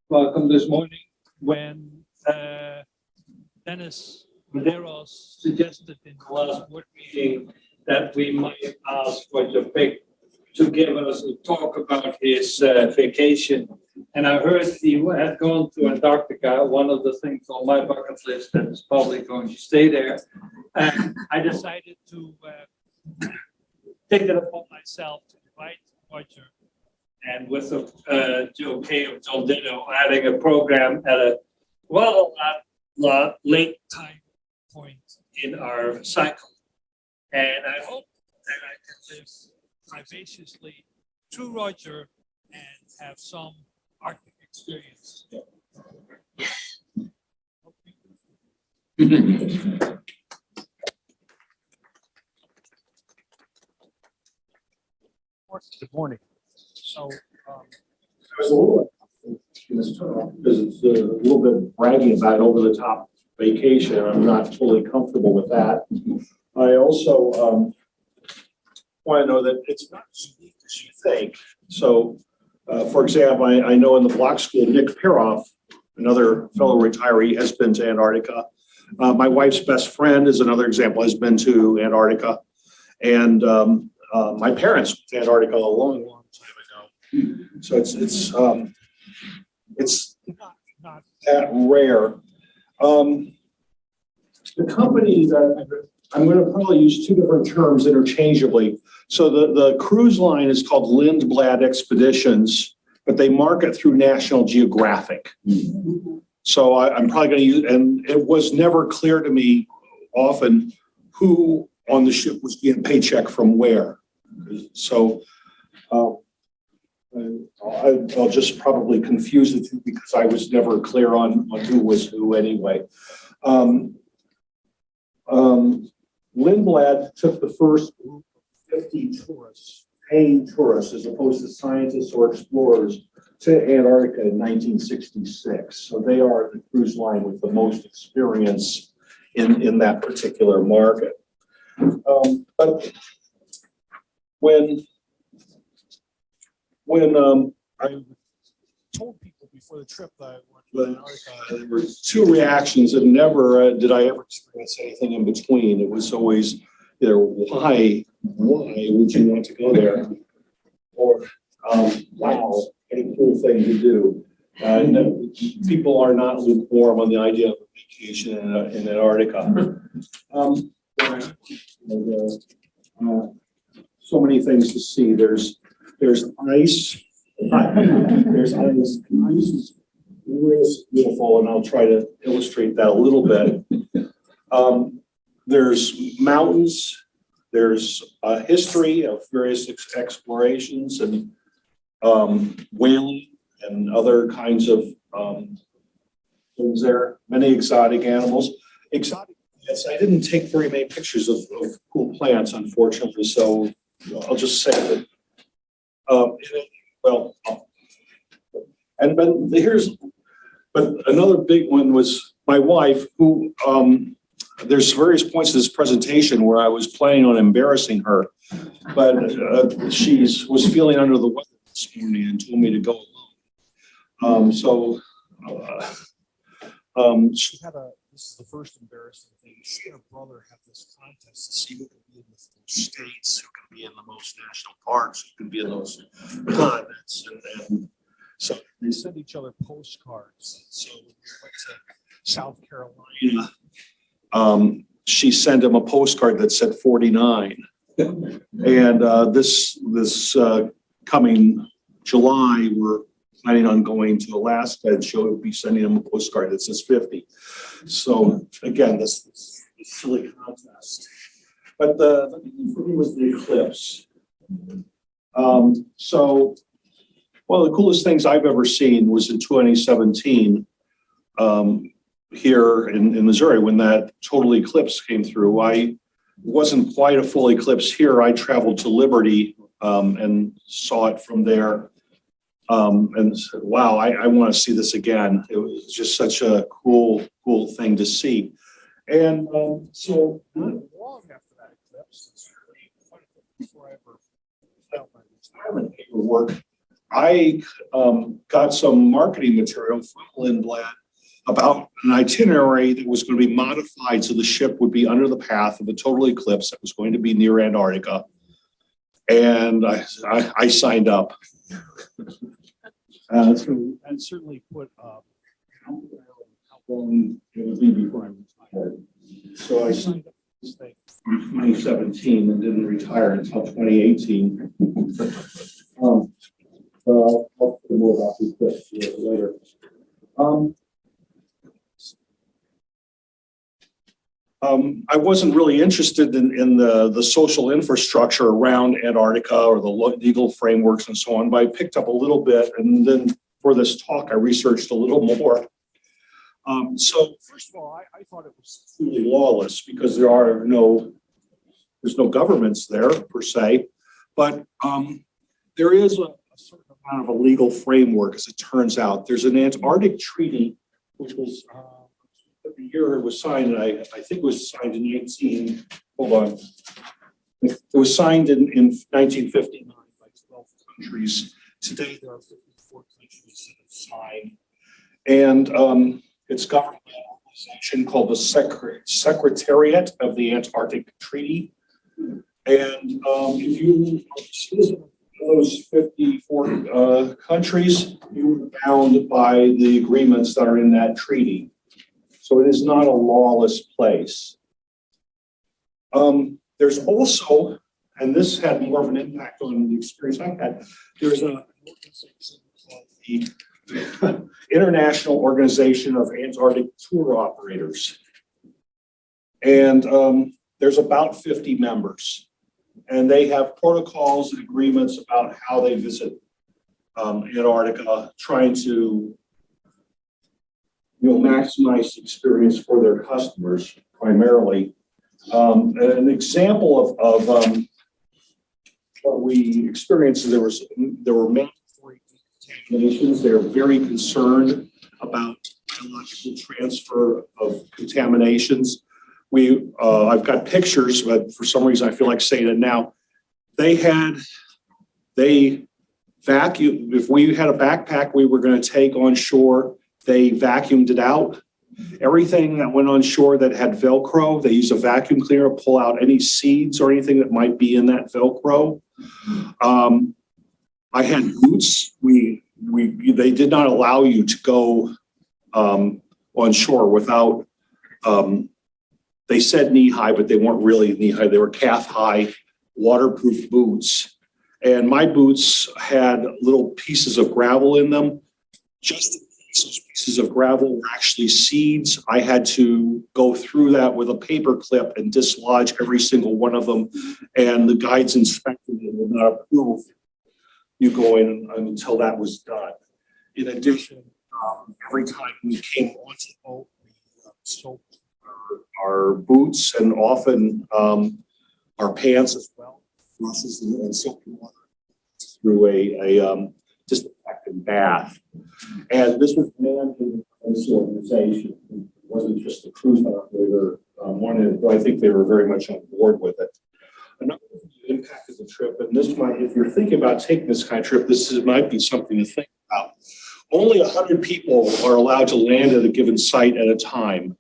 Welcome this morning. When Dennis Medeiros suggested in the last board meeting that we might ask Roger Pick to give us a talk about his vacation. And I heard he had gone to Antarctica, one of the things on my bucket list that is probably going to stay there. And I decided to take it upon myself to invite Roger. And with the Joe K of John Ditto adding a program at a late time point in our cycle. And I hope that I can live vivaciously through Roger and have some Arctic experience. Good morning. So, I was a little because it's a little bit bragging about an over-the-top vacation. I'm not totally comfortable with that. I also want to know that it's not as unique as you think. So, for example, I know in the Bloch School, Nick Peroff, another fellow retiree, has been to Antarctica. My wife's best friend is another example, has been to Antarctica. And my parents went to Antarctica a long time ago. So it's not that rare. The company that I'm going to probably use two different terms interchangeably. So the cruise line is called Lindblad Expeditions, but they market through National Geographic. So I'm probably going to use, and it was never clear to me often who on the ship was getting a paycheck from where. So I'll just probably confuse the two because I was never clear on who was who anyway. Lindblad took the first group of 50 tourists, paying tourists, as opposed to scientists or explorers, to Antarctica in 1966. So they are the cruise line with the most experience in that particular market. But when I told people before the trip that I went to Antarctica, there were two reactions, and never did I ever experience anything in between. It was always either why would you want to go there, or wow, what a cool thing to do. And people are not lukewarm on the idea of a vacation in Antarctica. So many things to see. There's ice. There's ice. Ice is really beautiful, and I'll try to illustrate that a little bit. There's mountains. There's a history of various explorations and whaling and other kinds of things there. Many exotic animals. Exotic plants. I didn't take very many pictures of cool plants, unfortunately. So I'll just say that. But another big one was my wife, who there's various points of this presentation where I was planning on embarrassing her, but she was feeling under the weather this morning and told me to go alone. she had this is the first embarrassing thing. She and her brother have this contest to see who can be in the most states, who can be in the most national parks, who can be in those continents. And so they send each other postcards. So when we went to South Carolina, she sent him a postcard that said 49. And this coming July, we're planning on going to Alaska, and she'll be sending him a postcard that says 50. So again, this silly contest. But the big thing for me was the eclipse. So one of the coolest things I've ever seen was in 2017 here in Missouri, when that total eclipse came through. It wasn't quite a full eclipse here. I traveled to Liberty and saw it from there. And said, wow, I want to see this again. It was just such a cool thing to see. And so not long after that eclipse, it's quite a bit before I ever felt my retirement paperwork, I got some marketing material from Lindblad about an itinerary that was going to be modified so the ship would be under the path of a total eclipse that was going to be near Antarctica. And I signed up. So that certainly put how long it would be before I retired. So I signed up for this thing in 2017 and didn't retire until 2018. I'll talk more about these questions later. I wasn't really interested in the social infrastructure around Antarctica or the legal frameworks and so on, but I picked up a little bit, and then for this talk, I researched a little more. So first of all, I thought it was truly lawless because there's no governments there per se, but there is a certain amount of a legal framework, as it turns out. There's an Antarctic Treaty, which was the year it was signed, and I think it was signed in it was signed in 1959 by 12 countries. Today there are 54 countries that have signed, and it's governed by an organization called the Secretariat of the Antarctic Treaty. And if you are a citizen of those 54 countries, you are bound by the agreements that are in that treaty. So it is not a lawless place. There's also, and this had more of an impact on the experience I had, there's an organization called the International Organization of Antarctic Tour Operators. And there's about 50 members. And they have protocols and agreements about how they visit Antarctica, trying to maximize the experience for their customers primarily. An example of what we experienced, there were mandatory contaminations. They're very concerned about biological transfer of contaminations. I've got pictures, but for some reason I feel like saying it now. They vacuumed. If we had a backpack we were going to take on shore, they vacuumed it out. Everything that went on shore that had Velcro, they used a vacuum cleaner to pull out any seeds or anything that might be in that Velcro. I had boots. They did not allow you to go on shore without. They said knee high, but they weren't really knee high. They were calf high, waterproof boots. And my boots had little pieces of gravel in them. Just those pieces of gravel were actually seeds. I had to go through that with a paper clip and dislodge every single one of them. And the guides inspected it and would not approve you going until that was done. In addition, every time we came onto the boat, we soaked our boots and often our pants as well, brushes and soapy water through a disinfectant bath. And this was manned in this organization. It wasn't just the cruise operator wanted it, but I think they were very much on board with it. Another impact of the trip, and this might, if you're thinking about taking this kind of trip, might be something to think about. Only 100 people are allowed to land at a given site at a time.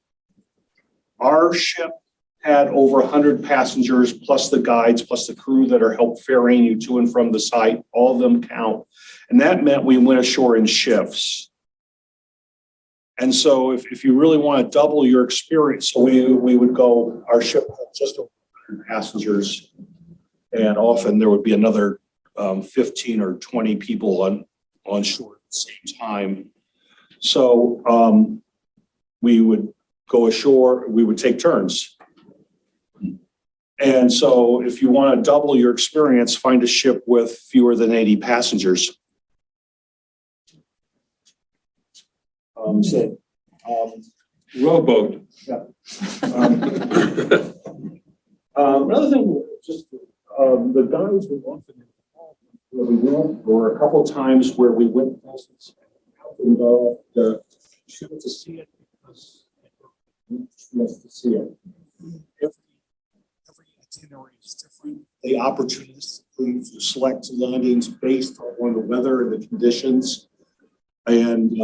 Our ship had over 100 passengers, plus the guides, plus the crew that are help ferrying you to and from the site. All of them count. And that meant we went ashore in shifts. And so if you really want to double your experience, so we would go, our ship had just over 100 passengers. And often there would be another 15 or 20 people on shore at the same time. So we would go ashore, we would take turns. And so if you want to double your experience, find a ship with fewer than 80 passengers. Rowboat. Yeah. Another thing, just the guides were often involved where we went. There were a couple of times where we went places and the ship to see it because it was to see it. Every itinerary is different. They opportunistically select landings based on the weather and the conditions. And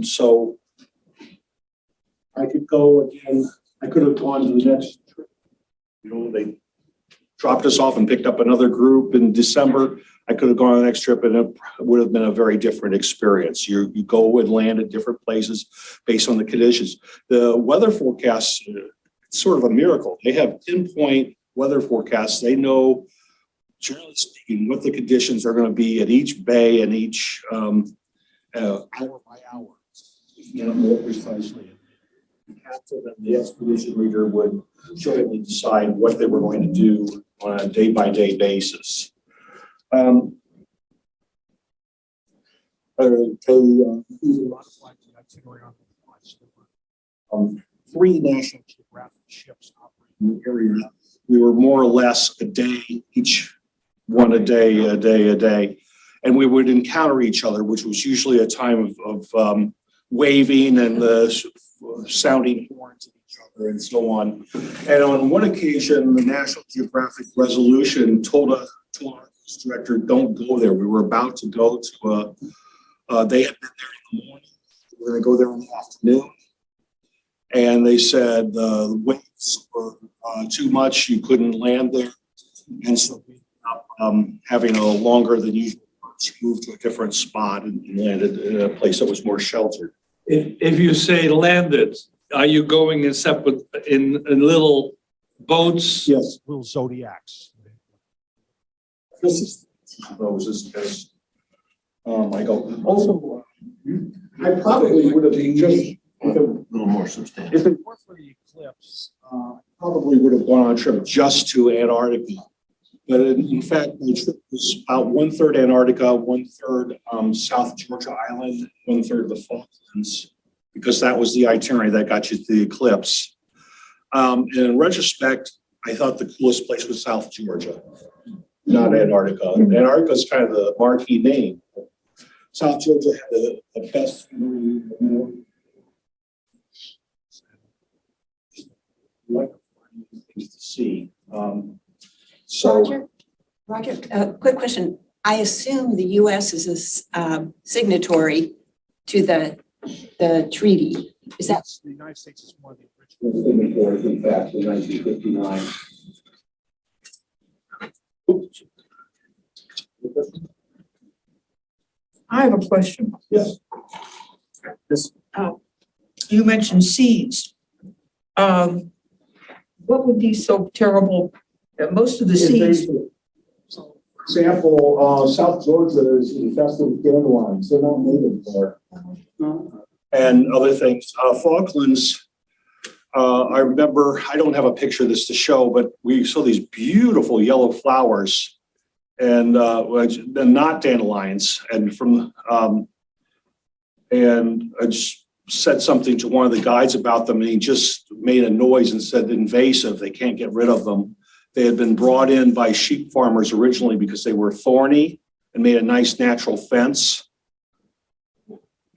so I could go again, I could have gone to the next trip. You know, they dropped us off and picked up another group in December. I could have gone on the next trip and it would have been a very different experience. You go and land at different places based on the conditions. The weather forecasts, it's sort of a miracle. They have pinpoint weather forecasts. They know, generally speaking, what the conditions are going to be at each bay and each hour by hour, if not more precisely. The captain and the expedition leader would jointly decide what they were going to do on a day-by-day basis. They Modified the itinerary on the flights. There were 3 National geographic ships operating. in the area. We were more or less a day each, one a day, and we would encounter each other, which was usually a time of waving and sounding horns at each other and so on. And on one occasion, the National Geographic Resolution told our director, "Don't go there." We were about to go to they had been there in the morning. We were going to go there in the afternoon. And they said the waves were too much. You couldn't land there. And so we ended up having a longer than usual move to a different spot and landed in a place that was more sheltered. If you say landed, are you going in separate, in little boats? Yes. Little zodiacs. This is those as I go. Also, I probably would have just if it, A little more substantial. if it More for the Eclipse. probably would have gone on a trip just to Antarctica. But in fact, the trip was about 1/3 Antarctica, 1/3 South Georgia Island, 1/3 of the Falklands, because that was the itinerary that got you to the Eclipse. And in retrospect, I thought the coolest place was South Georgia, not Antarctica. Antarctica is kind of the marquee name. South Georgia had the best things to see. So Roger, quick question. I assume the U.S. is a signatory to the treaty. Is that? The United States is one of the original. signatories, in fact, in 1959. I have a question. Yes. You mentioned seas. What would be so terrible? Most of the seas. So, for example, South Georgia is infested with dandelions. They're not native there. And other things. Falklands, I remember, I don't have a picture of this to show, but we saw these beautiful yellow flowers and not dandelions. And and I just said something to one of the guides about them, and he just made a noise and said invasive. They can't get rid of them. They had been brought in by sheep farmers originally because they were thorny and made a nice natural fence.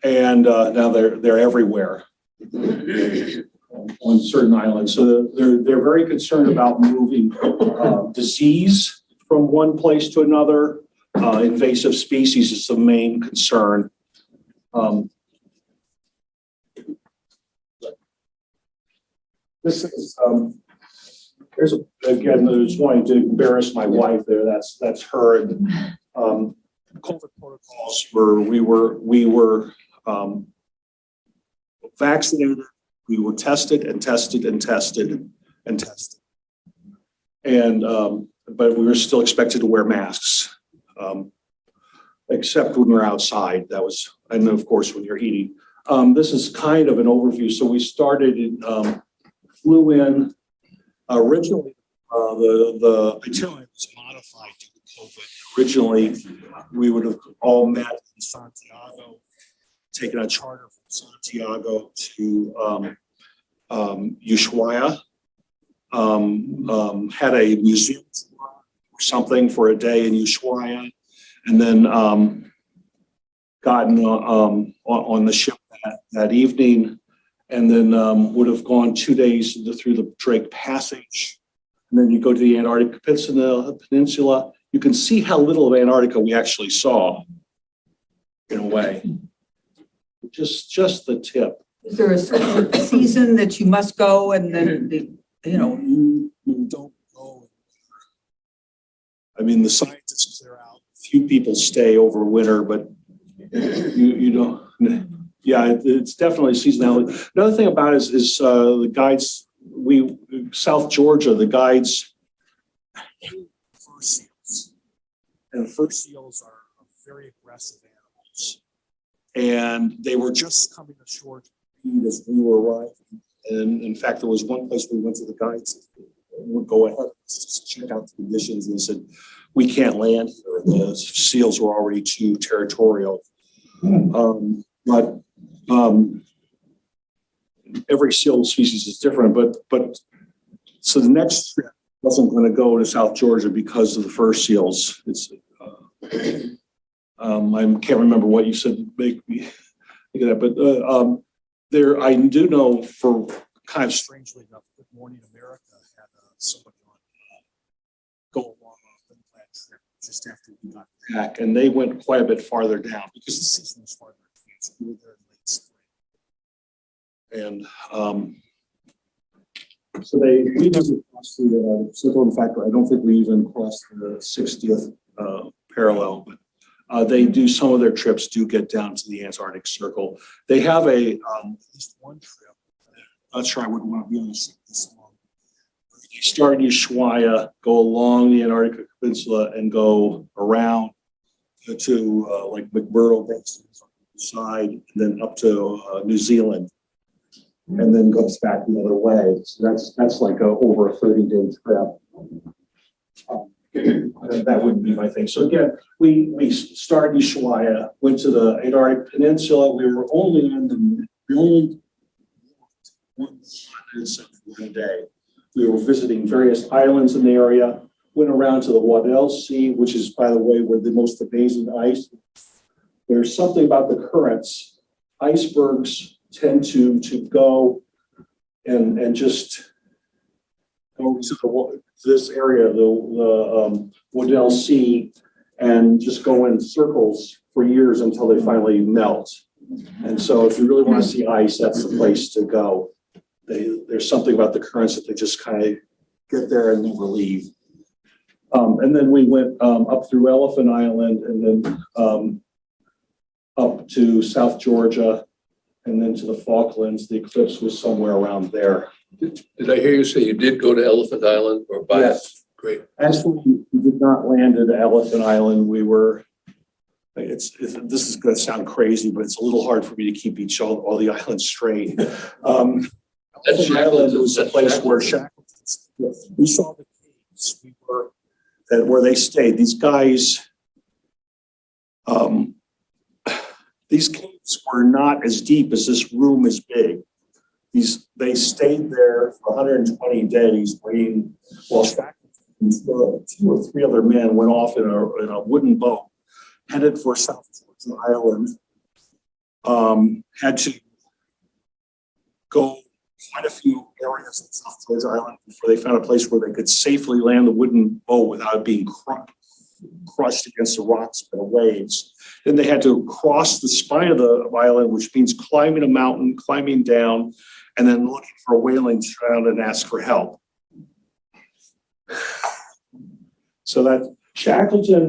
And now they're everywhere on certain islands. So they're very concerned about moving disease from one place to another. Invasive species is the main concern. This is there's again, I just wanting to embarrass my wife there. That's her. And COVID protocols where we were vaccinated, we were tested and tested and tested and tested. And but we were still expected to wear masks, except when we're outside. That was, and of course when you're eating. This is kind of an overview. So we started in flew in originally. The itinerary was modified due to COVID. Originally, we would have all met in Santiago, taken a charter from Santiago to Ushuaia, had a museum or something for a day in Ushuaia, and then gotten on the ship that evening, and then would have gone 2 days through the Drake Passage. And then you go to the Antarctic Peninsula, you can see how little of Antarctica we actually saw in a way. Just the tip. Is there a certain season that you must go and then, You don't go. I mean, the scientists clear out. Few people stay over winter, but you don't. Yeah, it's definitely seasonality. Another thing about it is the guides. South Georgia, the guides. Fur seals. And fur seals are very aggressive animals. And they were just coming ashore as we were arriving. And in fact, there was one place we went to the guides. We'll go ahead, just check out the conditions. And they said, we can't land here. The seals were already too territorial. But every seal species is different. But so the next trip wasn't going to go to South Georgia because of the fur seals. It's I can't remember what you said. Make me think of that. But there, I do know for kind of strangely enough, Good Morning America had somebody on go along a planned trip just after we got back, and they went quite a bit farther down because the season was farther advanced. We were there in late spring. and so we never crossed the circle. In fact, I don't think we even crossed the 60th parallel, but they do, some of their trips do get down to the Antarctic Circle. They have at least one trip. Not sure I would want to be on this long. You start in Ushuaia, go along the Antarctica Peninsula, and go around to like McMurdo side, and then up to New Zealand, and then goes back the other way. So that's like over a 30-day trip. That wouldn't be my thing. So again, we started in Ushuaia, went to the Antarctic Peninsula. We only one day. We were visiting various islands in the area, went around to the Waddell Sea, which is, by the way, where the most amazing ice. There's something about the currents. Icebergs tend to go and just go to this area, the Waddell Sea, and just go in circles for years until they finally melt. And so if you really want to see ice, that's the place to go. There's something about the currents that they just kind of get there and never leave. And then we went up through Elephant Island, and then up to South Georgia, and then to the Falklands. The Eclipse was somewhere around there. Did I hear you say you did go to Elephant Island or by it? Yes. Great. Actually, we did not land at Elephant Island. We were, this is going to sound crazy, but it's a little hard for me to keep all the islands straight. Elephant Island was a place where Shackleton's, we saw the caves. We were where they stayed. These guys, these caves were not as deep as this room is big. They stayed there for 120 days waiting while Shackleton, 2 or 3 other men went off in a wooden boat headed for South Georgia Island. Had to go quite a few areas in South Georgia Island before they found a place where they could safely land the wooden boat without being crushed against the rocks by the waves. Then they had to cross the spine of the island, which means climbing a mountain, climbing down, and then looking for a whaling ground and ask for help. So that Shackleton,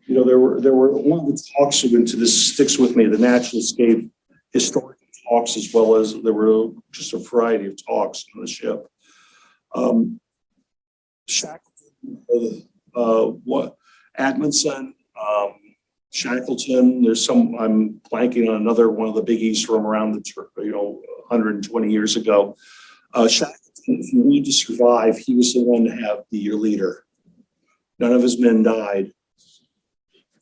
there were one of the talks that went to this sticks with me. The naturalists gave historical talks, as well as there were just a variety of talks on the ship. Shackleton, Admonson, Shackleton. There's I'm blanking on another one of the biggies from around 120 years ago. Shackleton, if you need to survive, he was the one to be your leader. None of his men died.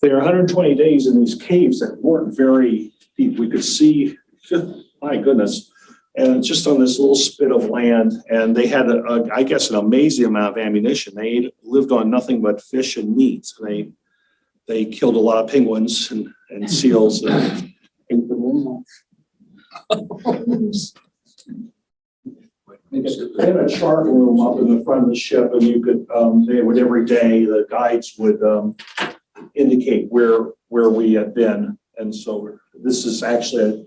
They were 120 days in these caves that weren't very deep. We could see, my goodness, and just on this little spit of land. And they had, I guess, an amazing amount of ammunition. They lived on nothing but fish and meat. So they killed a lot of penguins and seals and ate them all. They had a chart room up in the front of the ship, and you could, they would every day, the guides would indicate where we had been. And so this is actually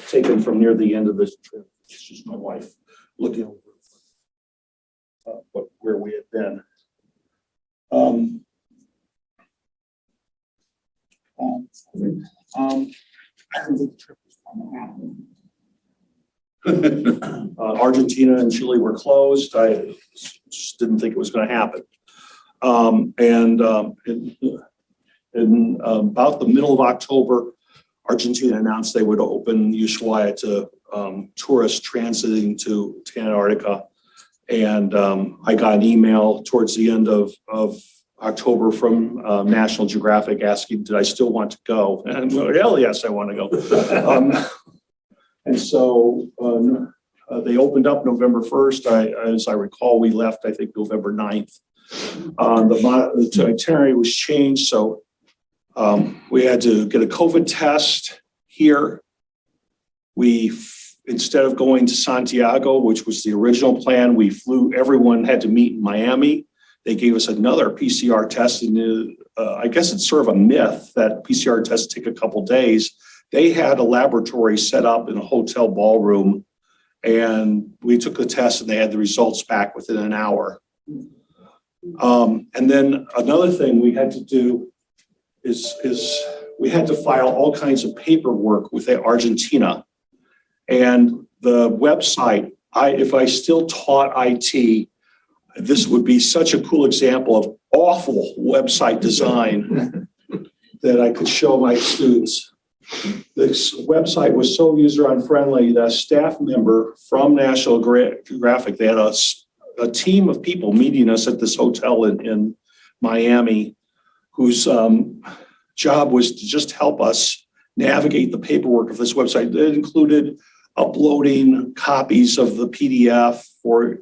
taken from near the end of this trip. It's just my wife looking over where we had been. I don't think the trip was going to happen. Argentina and Chile were closed. I just didn't think it was going to happen. In about the middle of October, Argentina announced they would open Ushuaia to tourists transiting to Antarctica. And I got an email towards the end of October from National Geographic asking, did I still want to go? And I'm going, hell yes, I want to go. And so they opened up November 1st. As I recall, we left, I think, November 9th. The itinerary was changed, so we had to get a COVID test here. Instead of going to Santiago, which was the original plan, we flew, everyone had to meet in Miami. They gave us another PCR test, and I guess it's sort of a myth that PCR tests take a couple days. They had a laboratory set up in a hotel ballroom, and we took the test and they had the results back within an hour. And then another thing we had to do is we had to file all kinds of paperwork with Argentina. And the website, if I still taught IT, this would be such a cool example of awful website design that I could show my students. This website was so user unfriendly that a staff member from National Geographic, they had a team of people meeting us at this hotel in Miami, whose job was to just help us navigate the paperwork of this website. It included uploading copies of the PDF for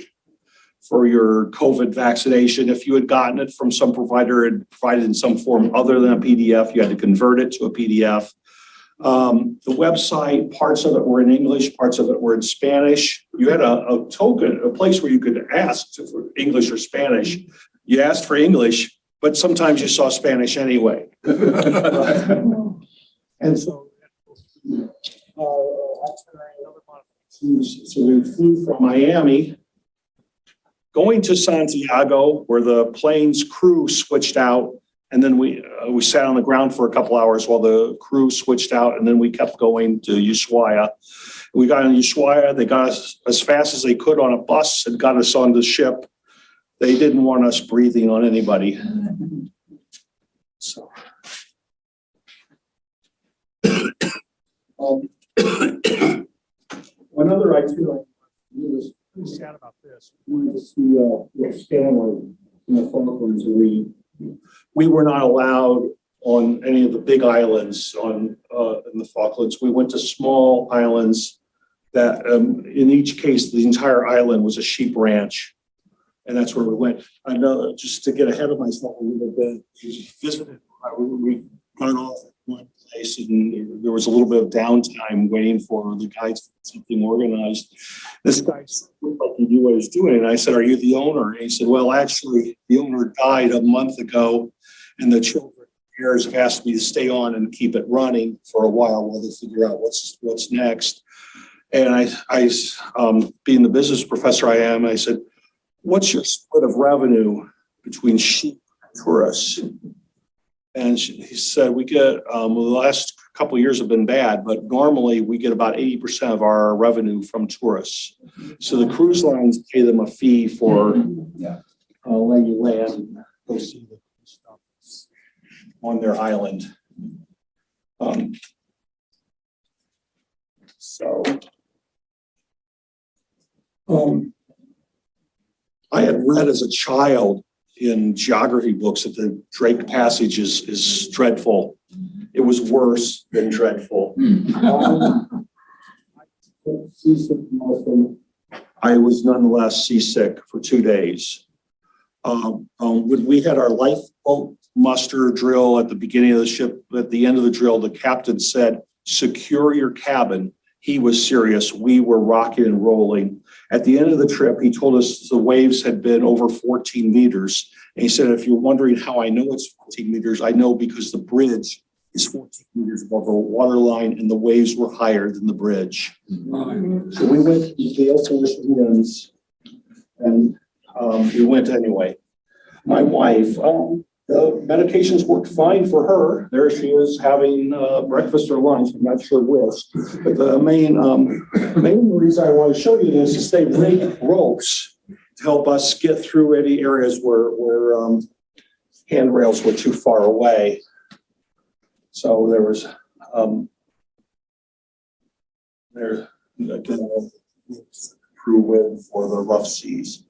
your COVID vaccination. If you had gotten it from some provider and provided in some form other than a PDF, you had to convert it to a PDF. The website, parts of it were in English, parts of it were in Spanish. You had a token, a place where you could ask for English or Spanish. You asked for English, but sometimes you saw Spanish anyway. And so, so we flew from Miami, going to Santiago, where the plane's crew switched out. And then we sat on the ground for a couple hours while the crew switched out, and then we kept going to Ushuaia. We got in Ushuaia. They got us as fast as they could on a bus and got us on the ship. They didn't want us breathing on anybody. So, another itinerary. Was pretty sad about this. We wanted to see Stanley in the Falklands. We were not allowed on any of the big islands in the Falklands. We went to small islands that in each case, the entire island was a sheep ranch. And that's where we went. I know, just to get ahead of myself a little bit, we visited, we got off at one place and there was a little bit of downtime waiting for the guys to get something organized. This guy looked like he knew what he was doing. And I said, are you the owner? And he said, well, actually, the owner died a month ago and the children here have asked me to stay on and keep it running for a while they figure out what's next. And I being the business professor I am, I said, what's your split of revenue between sheep and tourists? And he said, we get, the last couple of years have been bad, but normally we get about 80% of our revenue from tourists. So the cruise lines pay them a fee for letting you land and go see the stuff on their island. I had read as a child in geography books that the Drake Passage is dreadful. It was worse than dreadful. I was nonetheless seasick for 2 days. When we had our lifeboat muster drill at the beginning of the ship, at the end of the drill, the captain said, secure your cabin. he was serious. We were rocking and rolling. At the end of the trip, he told us the waves had been over 14 meters. And he said, if you're wondering how I know it's 14 meters, I know because the bridge is 14 meters above the water line and the waves were higher than the bridge. So we went to the gale force winds and we went anyway. My wife, the medications worked fine for her. There she is having breakfast or lunch. I'm not sure which. But the main reason I want to show you this is they rigged ropes to help us get through any areas where handrails were too far away. So there was there's again crew wind for the rough seas.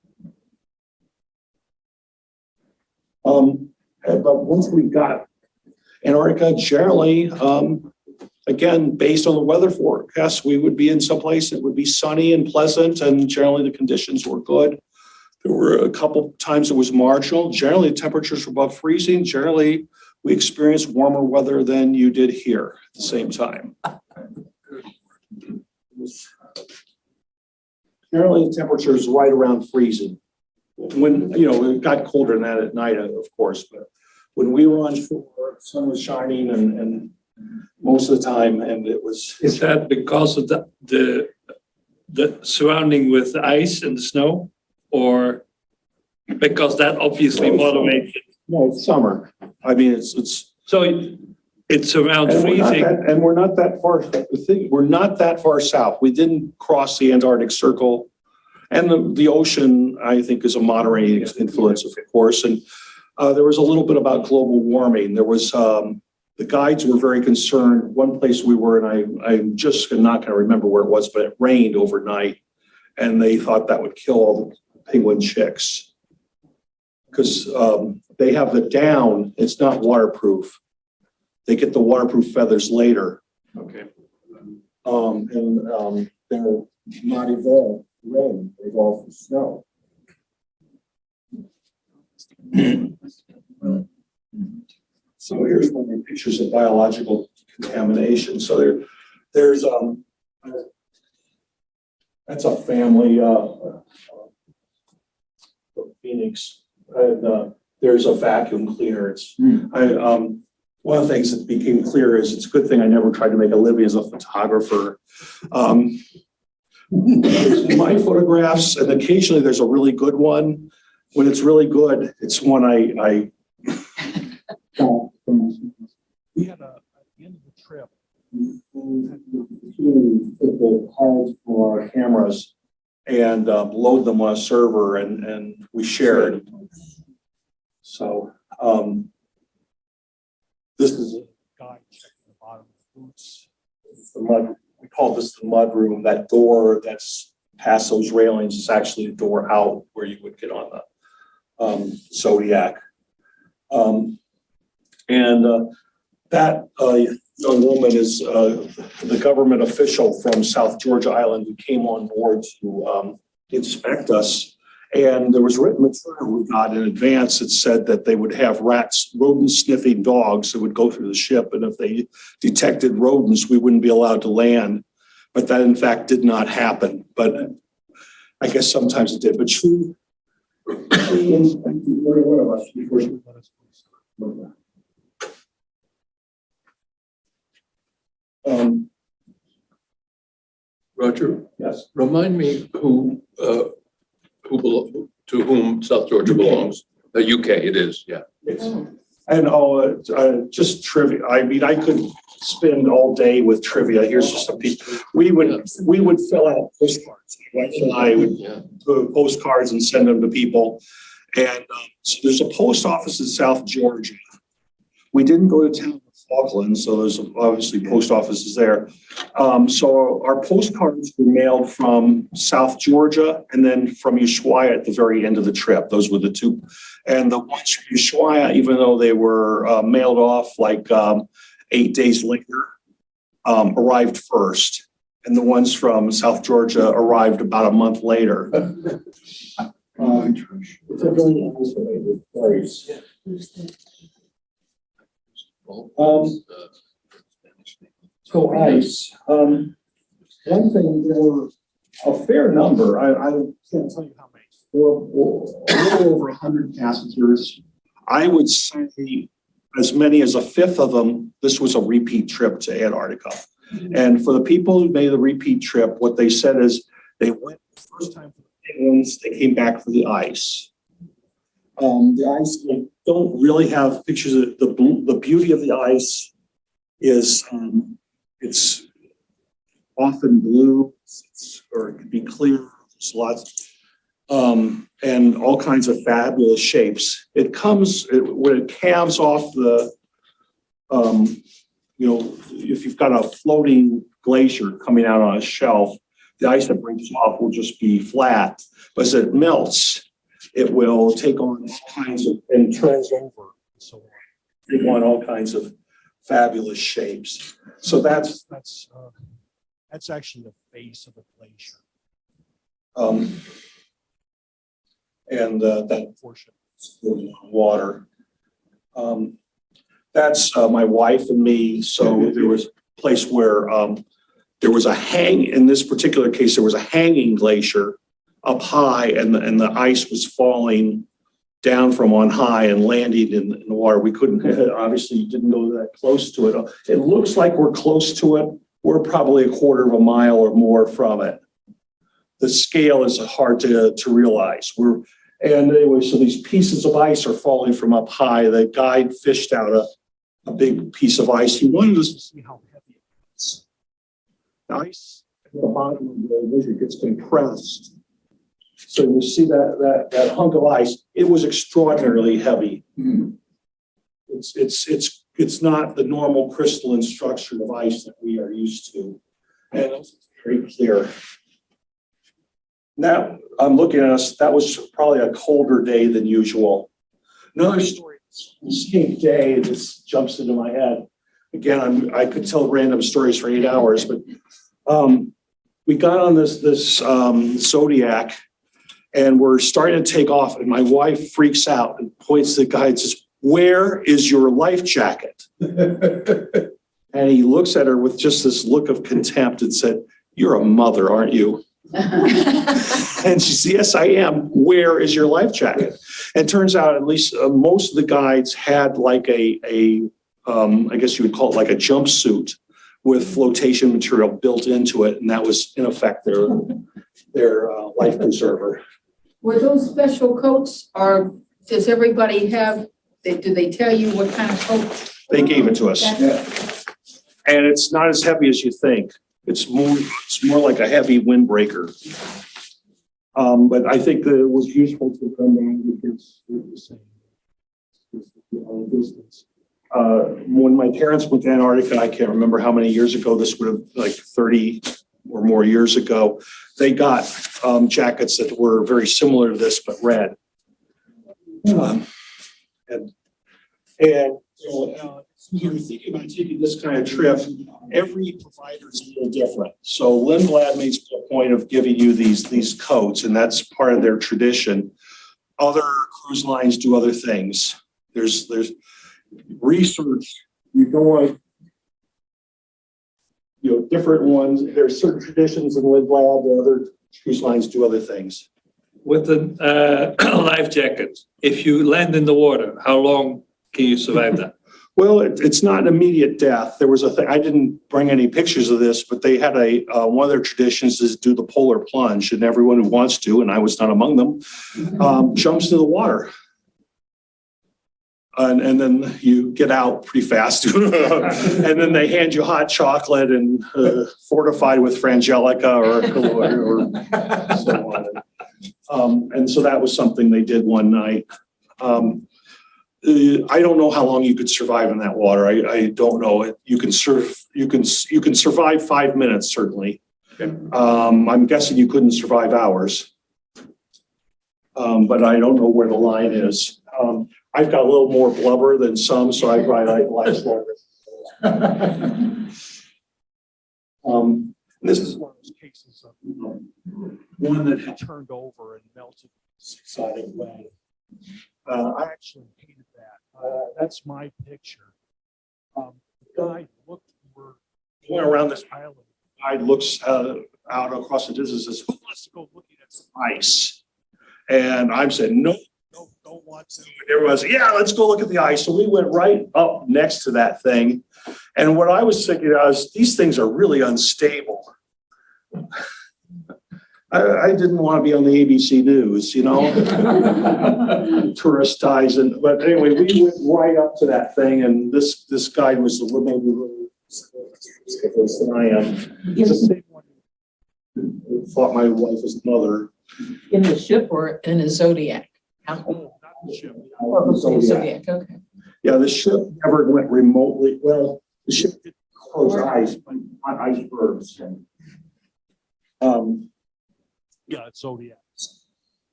But once we got Antarctica, generally, again, based on the weather forecast, we would be in some place that would be sunny and pleasant, and generally the conditions were good. There were a couple times it was marginal. Generally, the temperatures were above freezing. Generally, we experienced warmer weather than you did here at the same time. Generally, the temperature is right around freezing. When, it got colder than that at night, of course, but when we were on shore, sun was shining and most of the time, and it was. Is that because of the surrounding with the ice and the snow? Or because that obviously moderates it? No, it's summer. I mean, it's. So it's around freezing. And we're not that far, we're not that far south. We didn't cross the Antarctic Circle. And the ocean, I think, is a moderating influence, of course. And there was a little bit about global warming. There was, the guides were very concerned. One place we were, and I'm just not going to remember where it was, but it rained overnight. And they thought that would kill all the penguin chicks. Because they have the down, it's not waterproof. They get the waterproof feathers later. Okay. They're not evolved for rain, they evolved for snow. So here's one of the pictures of biological contamination. So there's that's a family from Phoenix, and there's a vacuum cleaner. It's one of the things that became clear is it's a good thing I never tried to make a living as a photographer. There's my photographs, and occasionally there's a really good one. When it's really good, it's one I we had at the end of the trip, two football cards for our cameras and load them on a server, and we shared. So this is a guy checking the bottom of the boots. It's the mud. We call this the mud room. That door that's past those railings is actually a door out where you would get on the Zodiac. That young woman is the government official from South Georgia Island who came on board to inspect us. And there was written material we got in advance that said that they would have rodent sniffing dogs that would go through the ship. And if they detected rodents, we wouldn't be allowed to land. But that in fact did not happen. But I guess sometimes it did. But she one of us before she let us. Roger, Yes. remind me to whom South Georgia belongs. The UK, it is, yeah. And just trivia. I mean, I could spend all day with trivia. Here's just a piece. We would fill out postcards. My wife and I would do postcards and send them to people. And so there's a post office in South Georgia. We didn't go to town of Falkland, so there's obviously post offices there. So our postcards were mailed from South Georgia and then from Ushuaia at the very end of the trip. Those were the two. And the ones from Ushuaia, even though they were mailed off like 8 days later, arrived first. And the ones from South Georgia arrived about a month later. It's a very isolated place. So ice. one thing, there were a fair number, I can't tell you how many, a little over 100 passengers. I would say as many as a fifth of them, this was a repeat trip to Antarctica. And for the people who made the repeat trip, what they said is they went the first time for the penguins, they came back for the ice. The ice, I don't really have pictures of the beauty of the ice is it's often blue, or it could be clear. There's lots, and all kinds of fabulous shapes. It comes when it calves off the, if you've got a floating glacier coming out on a shelf, the ice that breaks off will just be flat. But as it melts, it will take on all kinds of and turns over. So take on all kinds of fabulous shapes. So that's actually the face of the glacier. And that portion of water. That's my wife and me. So there was a place where there was in this particular case, there was a hanging glacier up high, and the ice was falling down from on high and landing in the water. We couldn't, obviously didn't go that close to it. It looks like we're close to it. We're probably a quarter of a mile or more from it. The scale is hard to realize. And anyway, so these pieces of ice are falling from up high. The guide fished out a big piece of ice. He wanted us to see how heavy it is. The ice at the bottom of the glacier gets compressed. So you see that hunk of ice, it was extraordinarily heavy. Mm-hmm. It's not the normal crystalline structure of ice that we are used to. And it's very clear. Now I'm looking at us, that was probably a colder day than usual. Another story, the same day, this jumps into my head. Again, I could tell random stories for 8 hours, but we got on this Zodiac, and we're starting to take off, and my wife freaks out and points to the guy and says, "Where is your life jacket?" And he looks at her with just this look of contempt and said, "You're a mother, aren't you?" And she said, "Yes, I am. Where is your life jacket?" And it turns out at least most of the guides had like I guess you would call it like a jumpsuit with flotation material built into it. And that was in effect their life preserver. Were those special coats, or does everybody have, do they tell you what kind of coat? They gave it to us. And it's not as heavy as you think. It's more like a heavy windbreaker. But I think that it was useful to come down because it was distance. When my parents went to Antarctica, I can't remember how many years ago, this would have like 30 or more years ago, they got jackets that were very similar to this, but red. You're thinking about taking this kind of trip, every provider is a little different. So Lindblad makes a point of giving you these coats, and that's part of their tradition. Other cruise lines do other things. There's research, you go on, different ones. There's certain traditions in Lindblad, the other cruise lines do other things. With the life jacket, if you land in the water, how long can you survive that? Well, it's not an immediate death. There was a thing, I didn't bring any pictures of this, but they had one of their traditions is do the Polar Plunge, and everyone who wants to, and I was not among them, jumps to the water. And then you get out pretty fast. And then they hand you hot chocolate and fortified with frangelica or so on. And so that was something they did one night. I don't know how long you could survive in that water. I don't know. You can survive 5 minutes, certainly. Okay. I'm guessing you couldn't survive hours. But I don't know where the line is. I've got a little more blubber than some, so I probably last longer. This is one of those cases of one that had turned over and melted six-sided way. I actually painted that. That's my picture. The guy looked, we're going around this island guide looks out across the distance and says, who wants to go looking at some ice? And I'm saying, no, don't want to. And everyone's, yeah, let's go look at the ice. So we went right up next to that thing. And what I was thinking was, these things are really unstable. I didn't want to be on the ABC News, you know, tourist ties. But anyway, we went right up to that thing, and this guide was a little than I am. He's the same one who thought my wife was mother. In the ship or in a Zodiac? Oh, not the ship. Oh, Zodiac. Zodiac, okay. Yeah, the ship never went remotely. Well, the ship did close ice, but not icebergs. Yeah, it's Zodiac.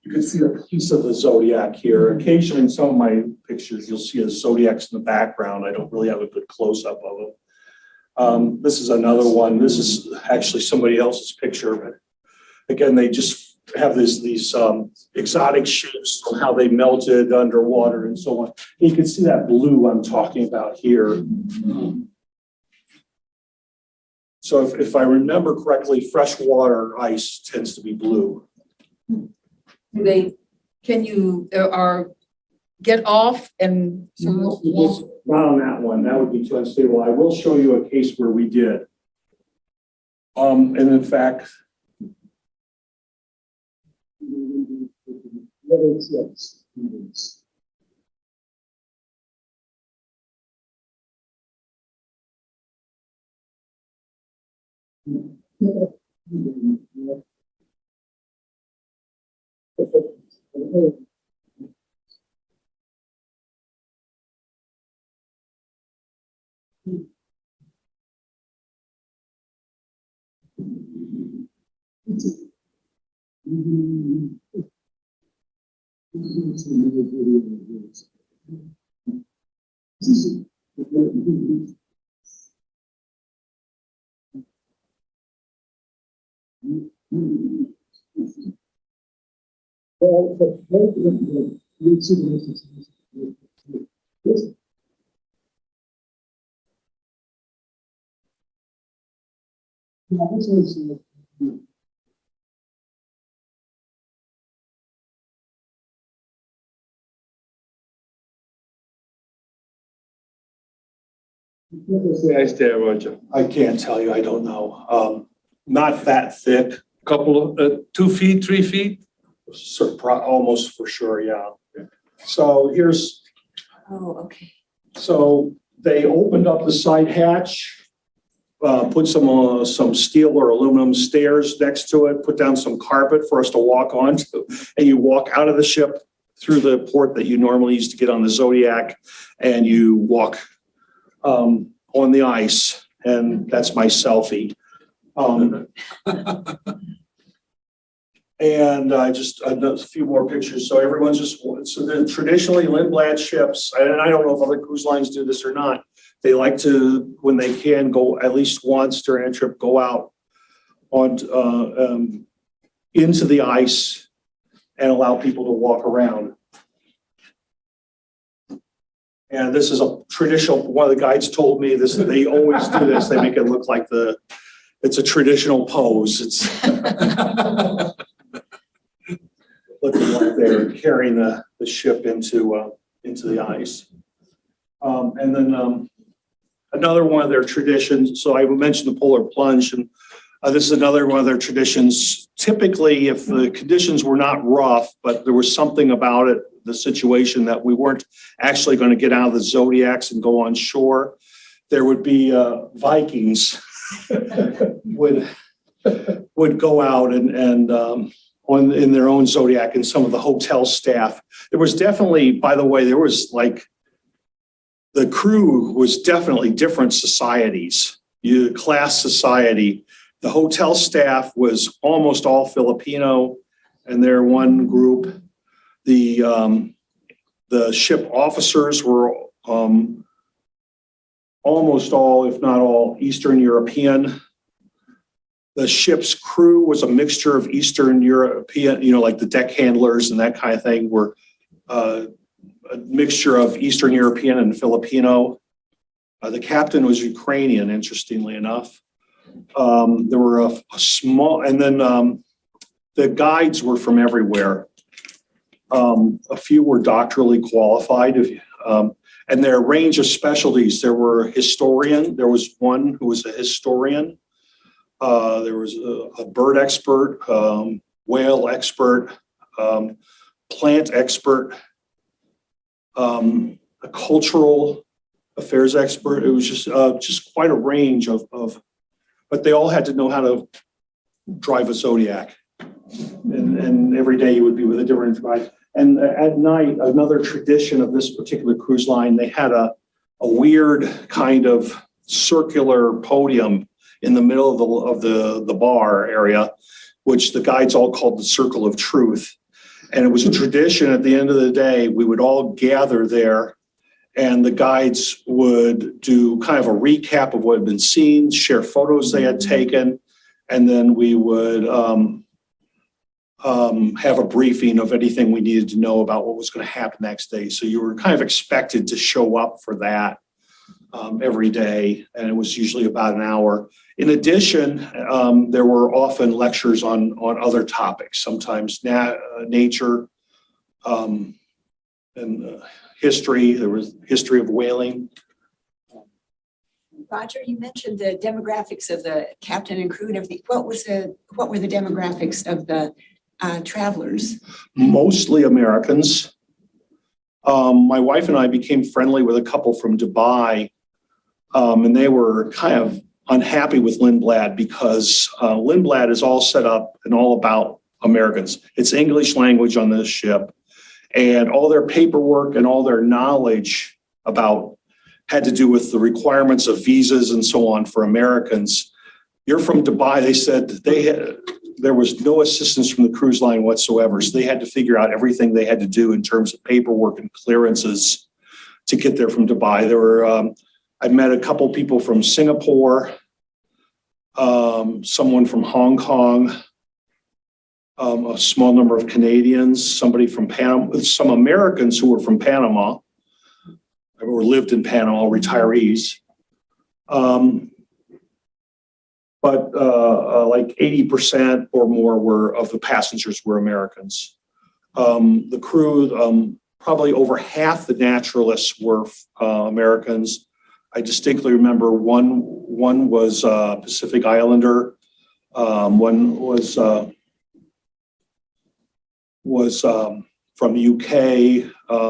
You can see a piece of the Zodiac here. Occasionally in some of my pictures, you'll see a Zodiacs in the background. I don't really have a good close-up of it. This is another one. This is actually somebody else's picture, but again, they just have these exotic shapes of how they melted underwater and so on. You can see that blue I'm talking about here. So if I remember correctly, freshwater ice tends to be blue. Can you, get off and? Not on that one. That would be too unstable. I will show you a case where we did. And in fact, Nice there, Roger. I can't tell you. I don't know. Not that thick. Couple of, 2 feet, 3 feet? Almost for sure, yeah. So here's, Oh, okay. so they opened up the side hatch, put some steel or aluminum stairs next to it, put down some carpet for us to walk onto, and you walk out of the ship through the port that you normally use to get on the Zodiac, and you walk on the ice, and that's my selfie. And just a few more pictures. So everyone's just, so they're traditionally Lindblad ships, and I don't know if other cruise lines do this or not. They like to, when they can, go at least once during a trip, go out on into the ice and allow people to walk around. And this is a traditional, one of the guides told me this, they always do this. They make it look like it's a traditional pose. It's looking like they're carrying the ship into the ice. And then another one of their traditions, so I mentioned the Polar Plunge, and this is another one of their traditions. Typically, if the conditions were not rough, but there was something about it, the situation that we weren't actually going to get out of the Zodiacs and go on shore, there would be Vikings would go out and in their own Zodiac, and some of the hotel staff. There was definitely, by the way, there was like, the crew was definitely different societies, class society. The hotel staff was almost all Filipino in their one group. The ship officers were almost all, if not all, Eastern European. The ship's crew was a mixture of Eastern European, like the deck handlers and that kind of thing were a mixture of Eastern European and Filipino. The captain was Ukrainian, interestingly enough. There were a small, and then the guides were from everywhere. A few were doctorally qualified, and their range of specialties. There were historian. There was one who was a historian. There was a bird expert, whale expert, plant expert, a cultural affairs expert. It was just quite a range of, but they all had to know how to drive a Zodiac. And every day you would be with a different drive. And at night, another tradition of this particular cruise line, they had a weird kind of circular podium in the middle of the bar area, which the guides all called the Circle of Truth. And it was a tradition at the end of the day, we would all gather there and the guides would do kind of a recap of what had been seen, share photos they had taken, and then we would have a briefing of anything we needed to know about what was going to happen next day. So you were kind of expected to show up for that every day, and it was usually about an hour. In addition, there were often lectures on other topics, sometimes nature and history. There was history of whaling. Roger, you mentioned the demographics of the captain and crew and everything. What were the demographics of the travelers? Mostly Americans. My wife and I became friendly with a couple from Dubai, and they were kind of unhappy with Lindblad because Lindblad is all set up and all about Americans. It's English language on this ship, and all their paperwork and all their knowledge about had to do with the requirements of visas and so on for Americans. You're from Dubai, they said there was no assistance from the cruise line whatsoever. So they had to figure out everything they had to do in terms of paperwork and clearances to get there from Dubai. There were, I met a couple people from Singapore, someone from Hong Kong, a small number of Canadians, somebody from Panama, some Americans who were from Panama or lived in Panama, retirees. But like 80% or more of the passengers were Americans. The crew, probably over half the naturalists were Americans. I distinctly remember one was Pacific Islander, one was from the UK.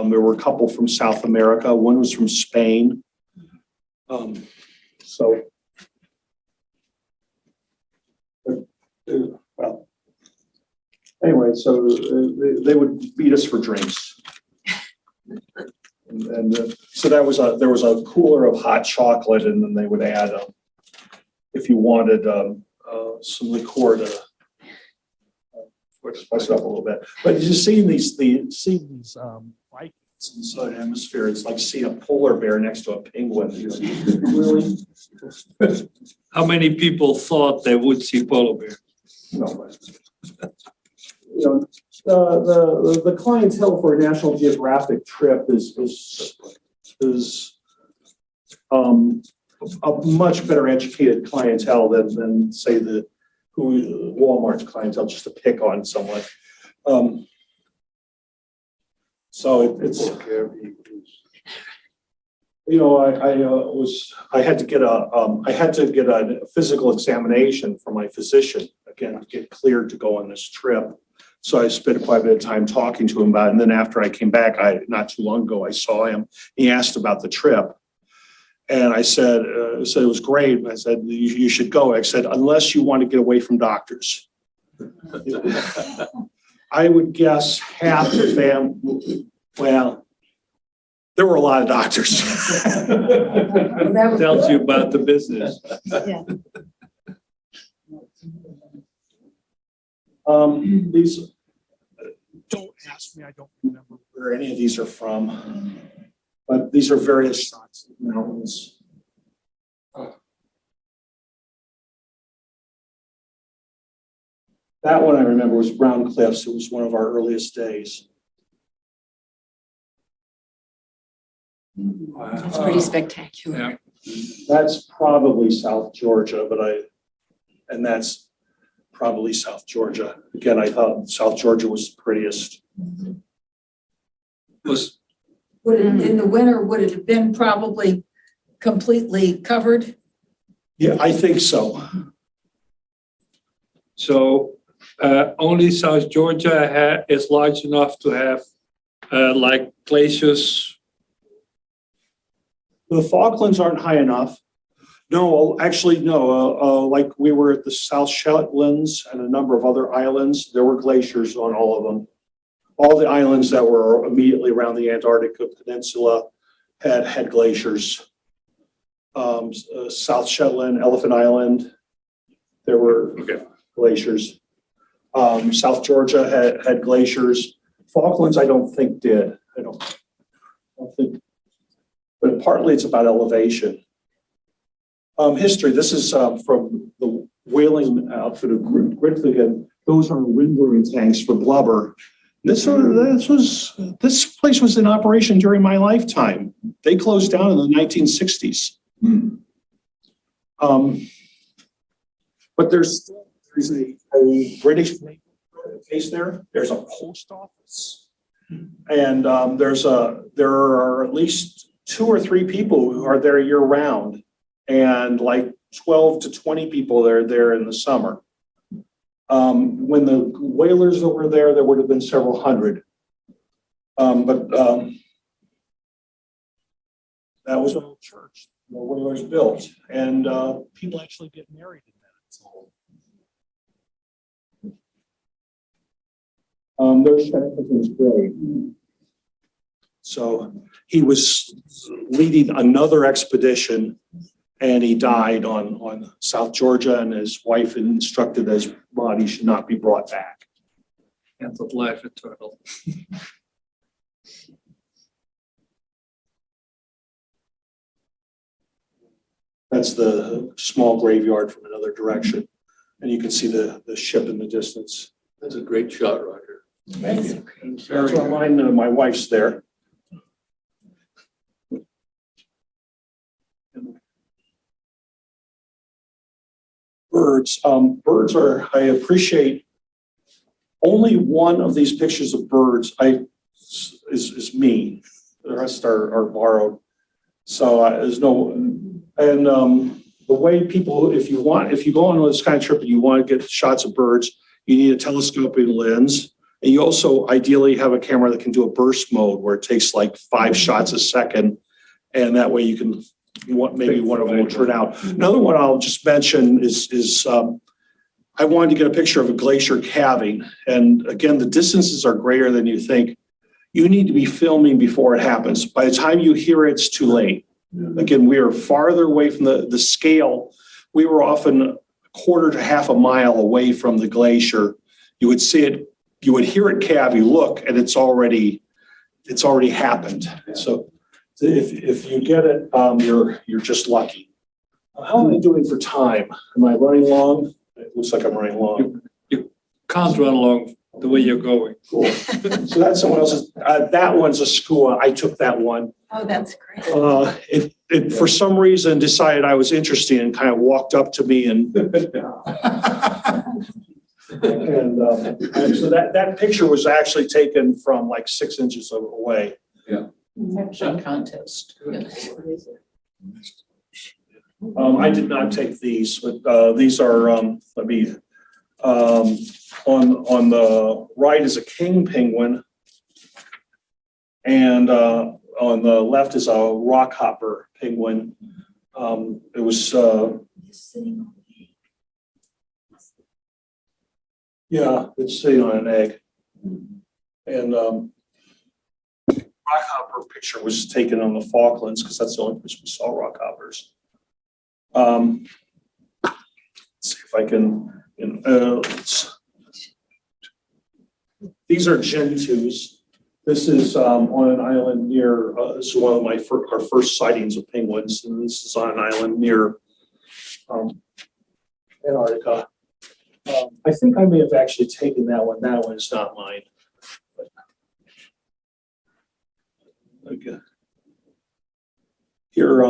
There were a couple from South America. One was from Spain. Well, anyway, so they would beat us for drinks. And so there was a cooler of hot chocolate, and then they would add, if you wanted some liqueur to spice it up a little bit. But you see these Vikings in the southern hemisphere. It's like seeing a polar bear next to a penguin. Really? How many people thought they would see polar bear? No, but, you know, the clientele for a National Geographic trip is a much better educated clientele than say Walmart's clientele, just to pick on someone. So it's you know, I had to get a physical examination from my physician again to get cleared to go on this trip. So I spent quite a bit of time talking to him about it. And then after I came back, not too long ago, I saw him. He asked about the trip. And I said it was great. I said, you should go. I said, unless you want to get away from doctors. I would guess half the family, well, there were a lot of doctors. Tells you about the business. Yeah. These, don't ask me, I don't remember where any of these are from, but these are various shots of mountains. That one I remember was Brown Cliffs. It was one of our earliest days. That's pretty spectacular. Yeah. That's probably South Georgia, but and that's probably South Georgia. Again, I thought South Georgia was the prettiest. Was, Would it, in the winter, would it have been probably completely covered? Yeah, I think so. so only South Georgia is large enough to have like glaciers. The Falklands aren't high enough. No, actually, no. Like we were at the South Shetlands and a number of other islands, there were glaciers on all of them. All the islands that were immediately around the Antarctica Peninsula had glaciers. South Shetland, Elephant Island, there were glaciers. South Georgia had glaciers. Falklands, I don't think did. I don't think, but partly it's about elevation. History, this is from the whaling outfit of Grytviken. Those are rendering tanks for blubber. This place was in operation during my lifetime. They closed down in the 1960s. But there's a British base there. There's a post office, and there are at least 2 or 3 people who are there year round, and like 12 to 20 people that are there in the summer. When the whalers that were there would have been several hundred. But that was an old church the whalers built, and people actually get married in that. There's Shackleton's grave. So he was leading another expedition, and he died on South Georgia, and his wife instructed that his body should not be brought back. And of life eternal. That's the small graveyard from another direction. And you can see the ship in the distance. That's a great shot, Roger. Thank you. That's where mine, my wife's there. Birds. Birds are, I appreciate only one of these pictures of birds is me. The rest are borrowed. So there's no, and the way people, if you go on this kind of trip and you want to get shots of birds, you need a telescoping lens. And you also ideally have a camera that can do a burst mode where it takes like 5 shots a second. And that way you can, maybe one of them will turn out. Another one I'll just mention is I wanted to get a picture of a glacier calving. And again, the distances are greater than you think. You need to be filming before it happens. By the time you hear it, it's too late. Again, we are farther away from the scale. We were often a quarter to half a mile away from the glacier. You would see it, you would hear it calve, you look, and it's already happened. So if you get it, you're just lucky. How am I doing for time? Am I running long? It looks like I'm running long. You can't run along the way you're going. Cool. So that's someone else's. That one's a skua. I took that one. Oh, that's great. It for some reason decided I was interesting and kind of walked up to me and so that picture was actually taken from like 6 inches away. Actually contest. I did not take these, but these are on the right is a king penguin, and on the left is a rockhopper penguin. It was yeah, it's sitting on an egg, and rockhopper picture was taken on the Falklands because that's the only place we saw rockhoppers. Let's see if I can. These are gentoos. This is on an island near. This is one of our first sightings of penguins, and this is on an island near Antarctica. I think I may have actually taken that one. That one is not mine. Okay. Here,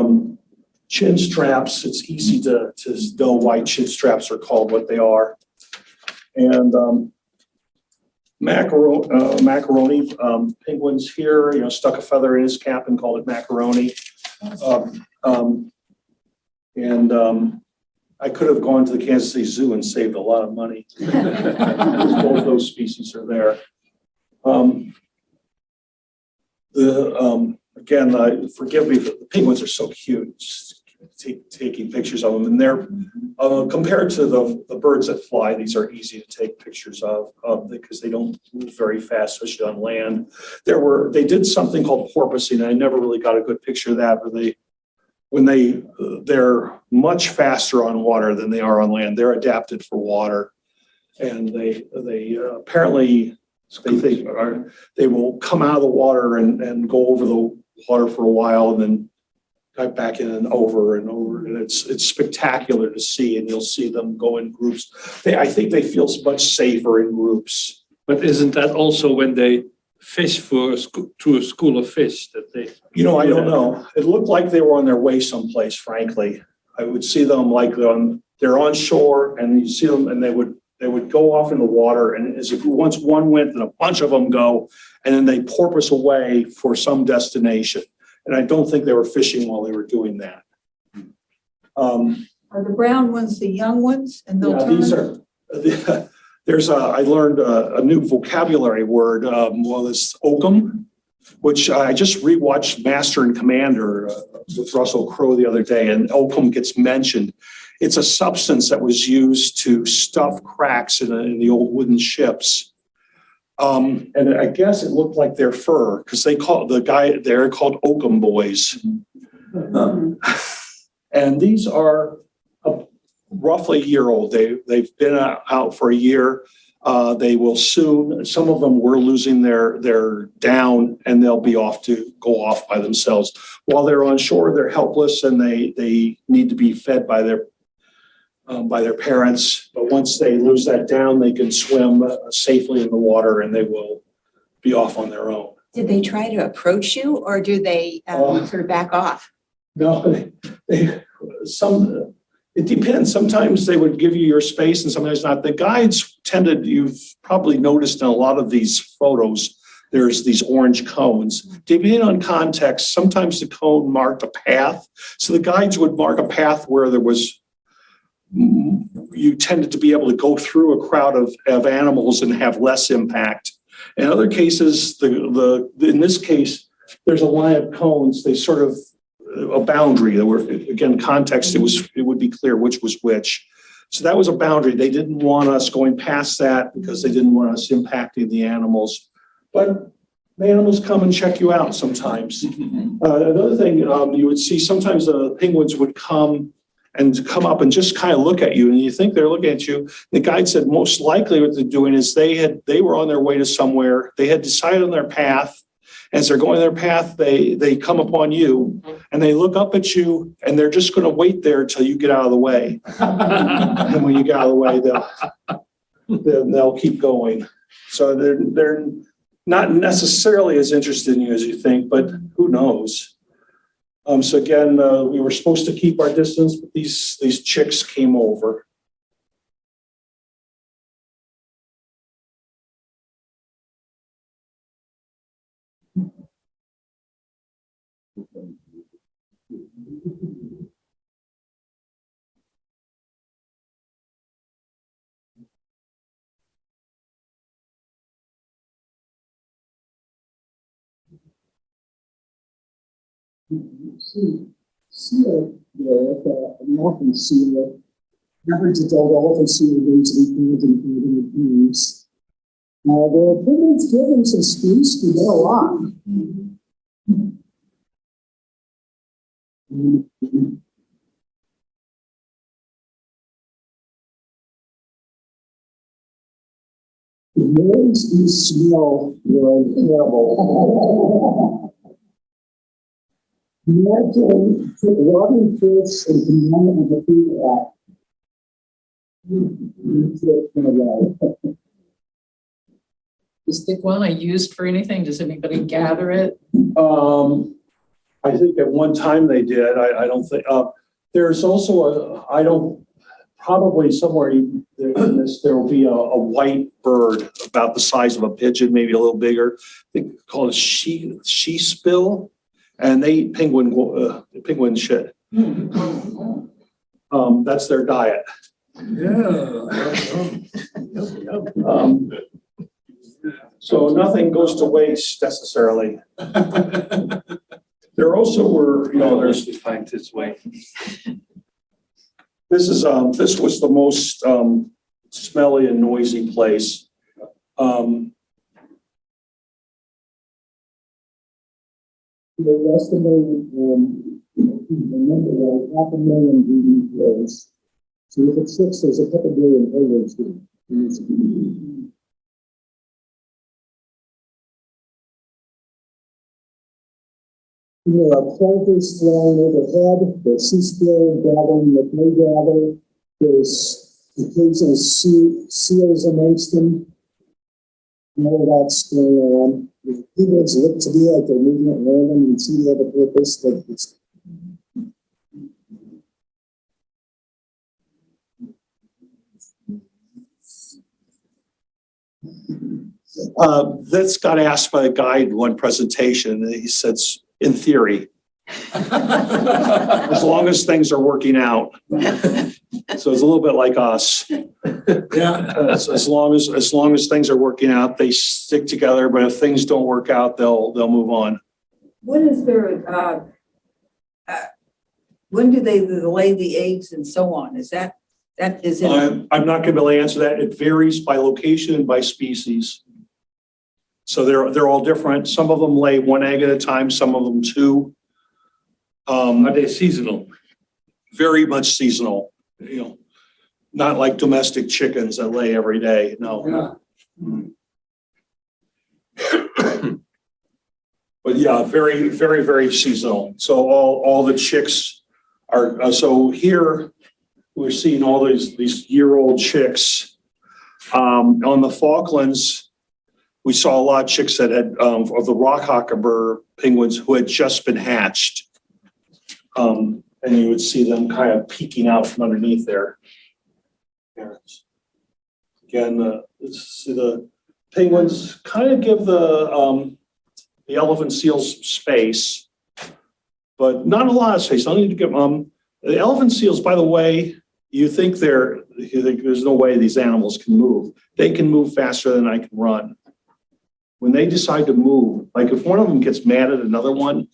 chin straps. It's easy to know why chin straps are called what they are. And macaroni penguins here, stuck a feather in his cap and called it macaroni. I could have gone to the Kansas City Zoo and saved a lot of money. Both those species are there. Again, forgive me, the penguins are so cute. Just taking pictures of them, and they're compared to the birds that fly. These are easy to take pictures of because they don't move very fast, especially on land. They did something called porpoising. I never really got a good picture of that, but they're much faster on water than they are on land. They're adapted for water, and they apparently they will come out of the water and go over the water for a while and then dive back in and over, and it's spectacular to see, and you'll see them go in groups. I think they feel much safer in groups. But isn't that also when they fish to a school of fish that they? I don't know. It looked like they were on their way someplace, frankly. I would see them like they're on shore, and you see them, and they would go off in the water, and as if once one went, then a bunch of them go, and then they porpoise away for some destination. And I don't think they were fishing while they were doing that. Are the brown ones the young ones and they'll turn? These are, I learned a new vocabulary word, it's oakum, which I just rewatched Master and Commander with Russell Crowe the other day, and oakum gets mentioned. It's a substance that was used to stuff cracks in the old wooden ships. And I guess it looked like their fur because they're called oakum boys. And these are roughly a year old. They've been out for a year. They will soon, some of them were losing their down, and they'll be go off by themselves. While they're on shore, they're helpless, and they need to be fed by their parents, but once they lose that down, they can swim safely in the water, and they will be off on their own. Did they try to approach you, or do they sort of back off? No, it depends. Sometimes they would give you your space, and sometimes not. The guides you've probably noticed in a lot of these photos, there's these orange cones. Depending on context, sometimes the cone marked a path. So the guides would mark a path where you tended to be able to go through a crowd of animals and have less impact. In other cases, in this case, there's a line of cones. They sort of a boundary. There were, again, context. It would be clear which was which. So that was a boundary. They didn't want us going past that because they didn't want us impacting the animals. But the animals come and check you out sometimes. Another thing you would see, sometimes the penguins would come up and just kind of look at you, and you think they're looking at you. The guide said most likely what they're doing is they were on their way to somewhere. They had decided on their path. As they're going their path, they come upon you, and they look up at you, and they're just going to wait there till you get out of the way. And when you get out of the way, they'll keep going. So they're not necessarily as interested in you as you think, but who knows? So again, we were supposed to keep our distance, but these chicks came over. Seal there, an orphan seal, average adult orphan seal weighs 8,500 pounds. They're pretty given some space to get a lot. The noise and smell were incredible. Imagine rotting fish and combine it with a food app. Is the iguana used for anything? Does anybody gather it? I think at one time they did. I don't think There's also probably somewhere in this, there will be a white bird about the size of a pigeon, maybe a little bigger. They call it she spill, and they eat penguin shit. That's their diet. So nothing goes to waste necessarily. There also were, there's finds its way. this was the most smelly and noisy place. They estimated, the number was 500,000 breeding pairs. So if it's 6, there's a couple billion penguins here. There are plovers flying overhead, there's sea squirrel gathering that they gather, there's occasional seals amongst them. And all that's going on. The penguins look to me like they're moving at random and seem to have a purpose, but it's this got asked by a guide in one presentation, and he said, in theory, as long as things are working out. So it's a little bit like us. Yeah. As long as things are working out, they stick together, but if things don't work out, they'll move on. What is their, when do they lay the eggs and so on? Is that is it? I'm not going to be able to answer that. It varies by location and by species. So they're all different. Some of them lay 1 egg at a time, some of them 2. Are they seasonal? Very much seasonal, not like domestic chickens that lay every day. No. But yeah, very, very, very seasonal. So all the chicks are, so here we're seeing all these year-old chicks. On the Falklands, we saw a lot of chicks that had, of the rock hockenberg penguins who had just been hatched. And you would see them kind of peeking out from underneath there. Again, the penguins kind of give the elephant seals space, but not a lot of space. I need to give the elephant seals, by the way, you think there's no way these animals can move. They can move faster than I can run. When they decide to move, like if one of them gets mad at another one,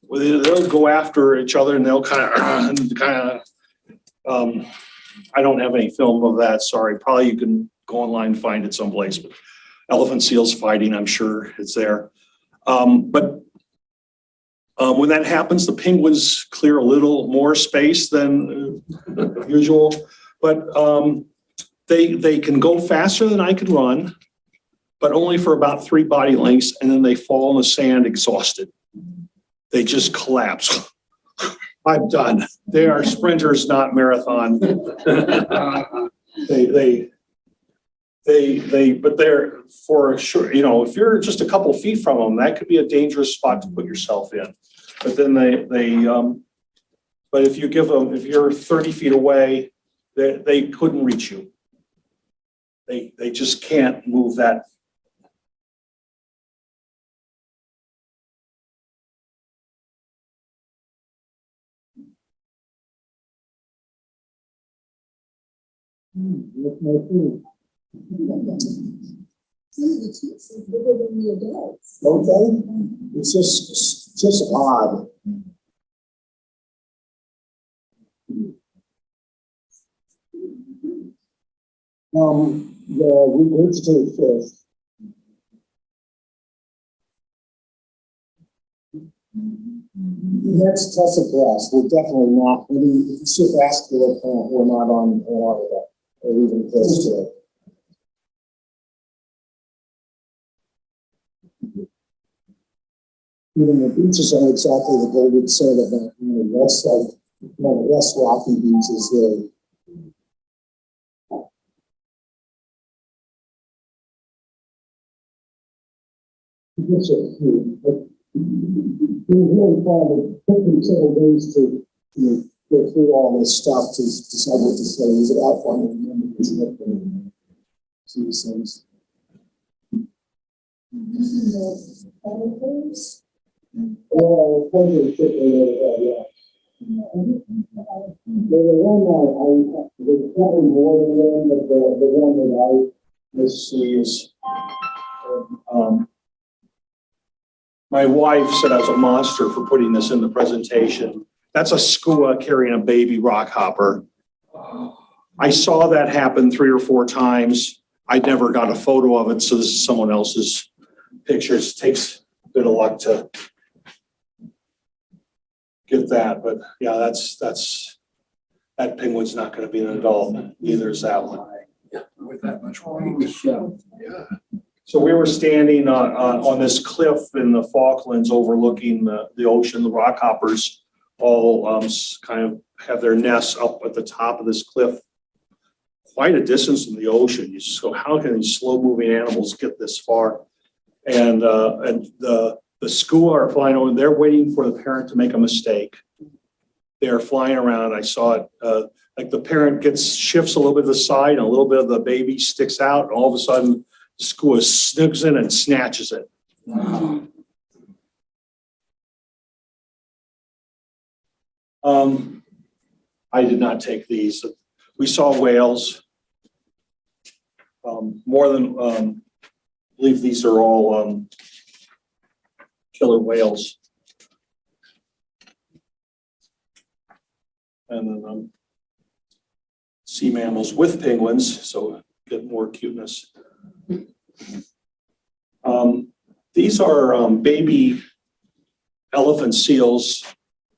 they'll go after each other and they'll kind of, I don't have any film of that, sorry. Probably you can go online and find it someplace, but elephant seals fighting, I'm sure it's there. But when that happens, the penguins clear a little more space than usual, but they can go faster than I can run, but only for about 3 body lengths, and then they fall in the sand exhausted. They just collapse. I'm done. They are sprinters, not marathon. But they're for sure, if you're just a couple feet from them, that could be a dangerous spot to put yourself in. But then but if you if you're 30 feet away, they couldn't reach you. They just can't move that. That's my food. Some of the chicks are bigger than the adults. Okay, it's just odd. The regurgitated fish. That's tussock grass. We're definitely not. I mean, if it's a vascular plant, we're not on Antarctica or even close to it. Even the beaches aren't exactly the golden sort of that's like less rocky beaches there. Yes, sir. But we really found it took me several days to go through all this stuff to decide what to say. Is it out for me? See these things. Oh, probably fit yeah. The one there's probably more than one, but the one that This is, my wife said I was a monster for putting this in the presentation. That's a skua carrying a baby rock hopper. I saw that happen 3 or 4 times. I never got a photo of it, so this is someone else's pictures. It takes a bit of luck to get that, but yeah, that penguin's not going to be an adult. Neither is that one. Yeah, with that much weight. Yeah. So we were standing on this cliff in the Falklands overlooking the ocean. The rockhoppers all kind of have their nests up at the top of this cliff, quite a distance from the ocean. You just go, how can these slow moving animals get this far? And the skua are flying over, and they're waiting for the parent to make a mistake. They're flying around. I saw it, like the parent shifts a little bit to the side, and a little bit of the baby sticks out, and all of a sudden the skua snigs in and snatches it. Wow. I did not take these. We saw whales. More than, I believe these are all killer whales. And then sea mammals with penguins, so get more cuteness. These are baby elephant seals.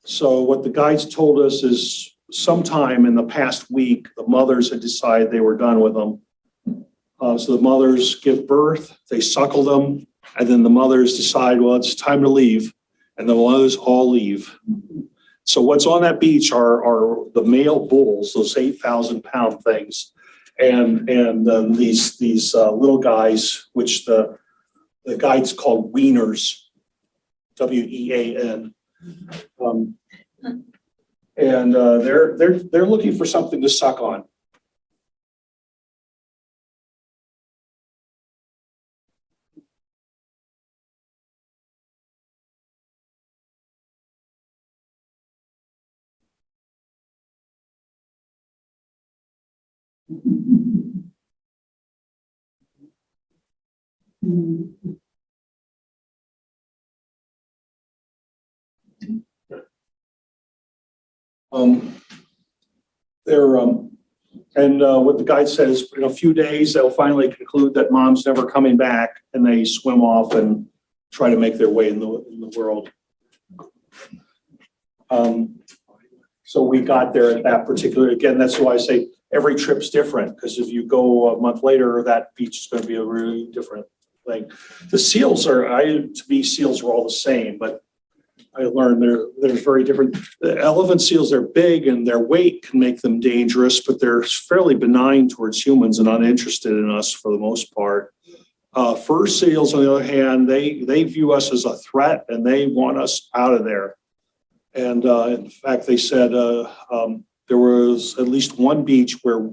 So what the guides told us is sometime in the past week, the mothers had decided they were done with them. So the mothers give birth, they suckle them, and then the mothers decide, well, it's time to leave, and the mothers all leave. So what's on that beach are the male bulls, those 8,000-pound things, and these little guys, which the guides called weaners, W-E-A-N. And they're looking for something to suck on. What the guide says, in a few days, they'll finally conclude that mom's never coming back, and they swim off and try to make their way in the world. So we got there at that particular, again, that's why I say every trip's different, because if you go a month later, that beach is going to be a really different thing. The seals to me, seals are all the same, but I learned they're very different. The elephant seals are big, and their weight can make them dangerous, but they're fairly benign towards humans and uninterested in us for the most part. Fur seals, on the other hand, they view us as a threat, and they want us out of there. And in fact, they said there was at least one beach where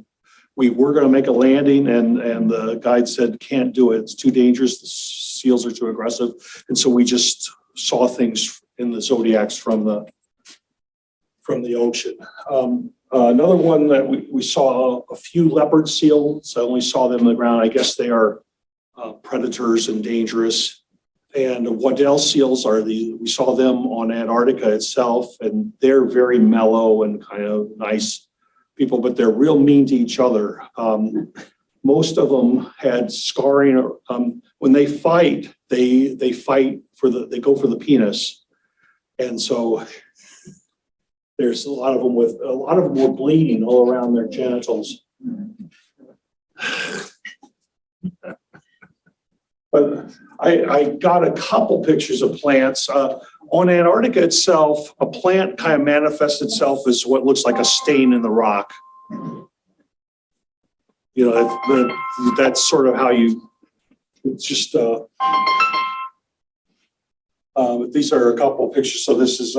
we were going to make a landing, and the guide said, can't do it. It's too dangerous. The seals are too aggressive. And so we just saw things in the zodiacs from the ocean. Another one that we saw a few leopard seals. I only saw them on the ground. I guess they are predators and dangerous. And Waddell seals we saw them on Antarctica itself, and they're very mellow and kind of nice people, but they're real mean to each other. Most of them had scarring. When they fight, they go for the penis. And so there's a lot of them were bleeding all around their genitals. But I got a couple pictures of plants. On Antarctica itself, a plant kind of manifests itself as what looks like a stain in the rock. You know, that's sort of how it's just, these are a couple pictures. So this is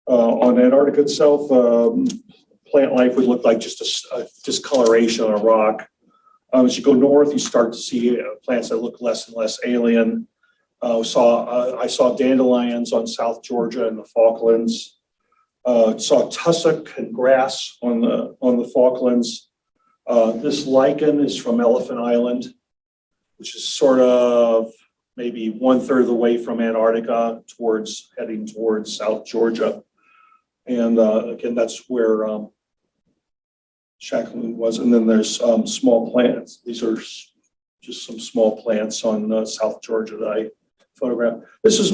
On Antarctica itself, plant life would look like just a discoloration on a rock. As you go north, you start to see plants that look less and less alien. I saw dandelions on South Georgia and the Falklands. Saw tussock and grass on the Falklands. This lichen is from Elephant Island, which is sort of maybe 1/3 of the way from Antarctica heading towards South Georgia. And again, that's where Shackleton was. And then there's small plants. These are just some small plants on South Georgia that I photographed. This is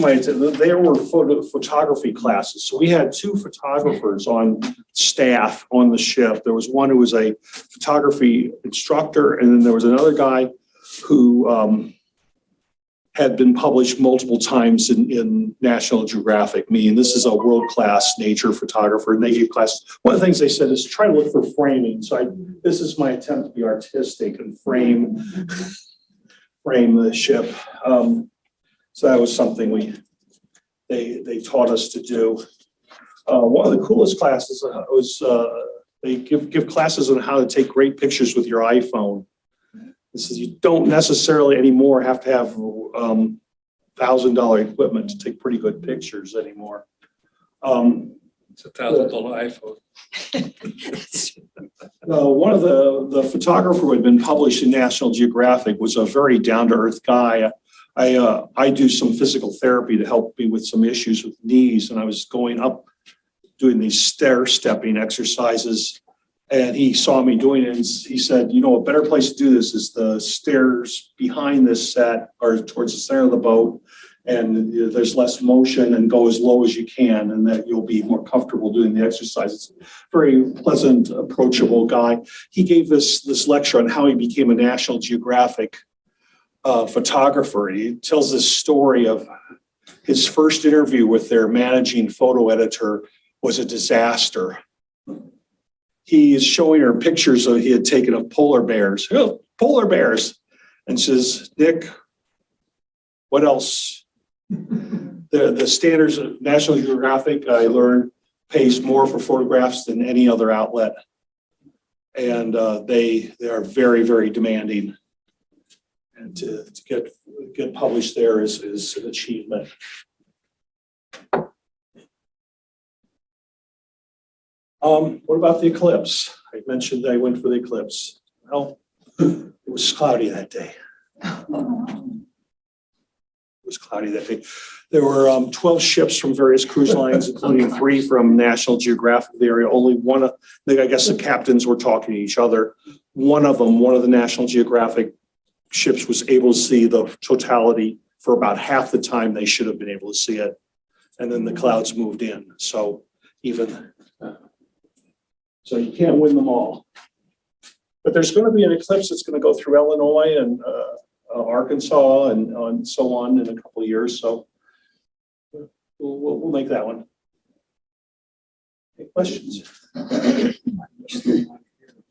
there were photography classes. So we had 2 photographers on staff on the ship. There was one who was a photography instructor, and then there was another guy who had been published multiple times in National Geographic. Meaning this is a world-class nature photographer, and they gave class. One of the things they said is try to look for framing. So this is my attempt to be artistic and frame the ship. So that was something they taught us to do. One of the coolest classes was they give classes on how to take great pictures with your iPhone. This is, you don't necessarily anymore have to have $1,000 equipment to take pretty good pictures anymore. It's a $1,000 iPhone. One of the photographer who had been published in National Geographic was a very down-to-earth guy. I do some physical therapy to help me with some issues with knees, and I was going up doing these stair-stepping exercises, and he saw me doing it, and he said, you know, a better place to do this is the stairs behind this set or towards the center of the boat, and there's less motion, and go as low as you can, and that you'll be more comfortable doing the exercise. It's a very pleasant, approachable guy. He gave this lecture on how he became a National Geographic photographer. He tells this story of his first interview with their managing photo editor was a disaster. He is showing her pictures that he had taken of polar bears. Oh, polar bears. And says, Nick, what else? The standards of National Geographic, I learned, pays more for photographs than any other outlet. And they are very, very demanding. And to get published there is an achievement. What about the eclipse? I mentioned I went for the eclipse. Well, it was cloudy that day. There were 12 ships from various cruise lines, including 3 from National Geographic the area. Only one of, I guess the captains were talking to each other. One of the National Geographic ships was able to see the totality for about half the time they should have been able to see it. And then the clouds moved in. So so you can't win them all. But there's going to be an eclipse that's going to go through Illinois and Arkansas and so on in a couple of years. So we'll make that one. Any questions?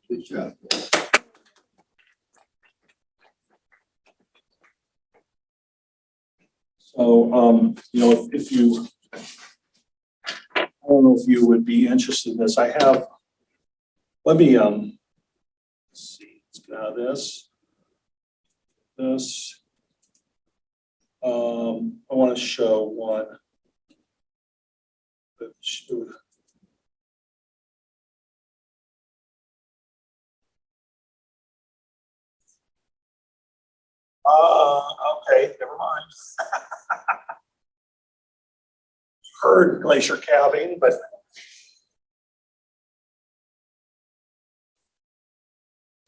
Good job. So, you know, if you, I don't know if you would be interested in this. I have, let me, let's see, let's get out of this. I want to show one. Okay, never mind. Heard glacier calving, but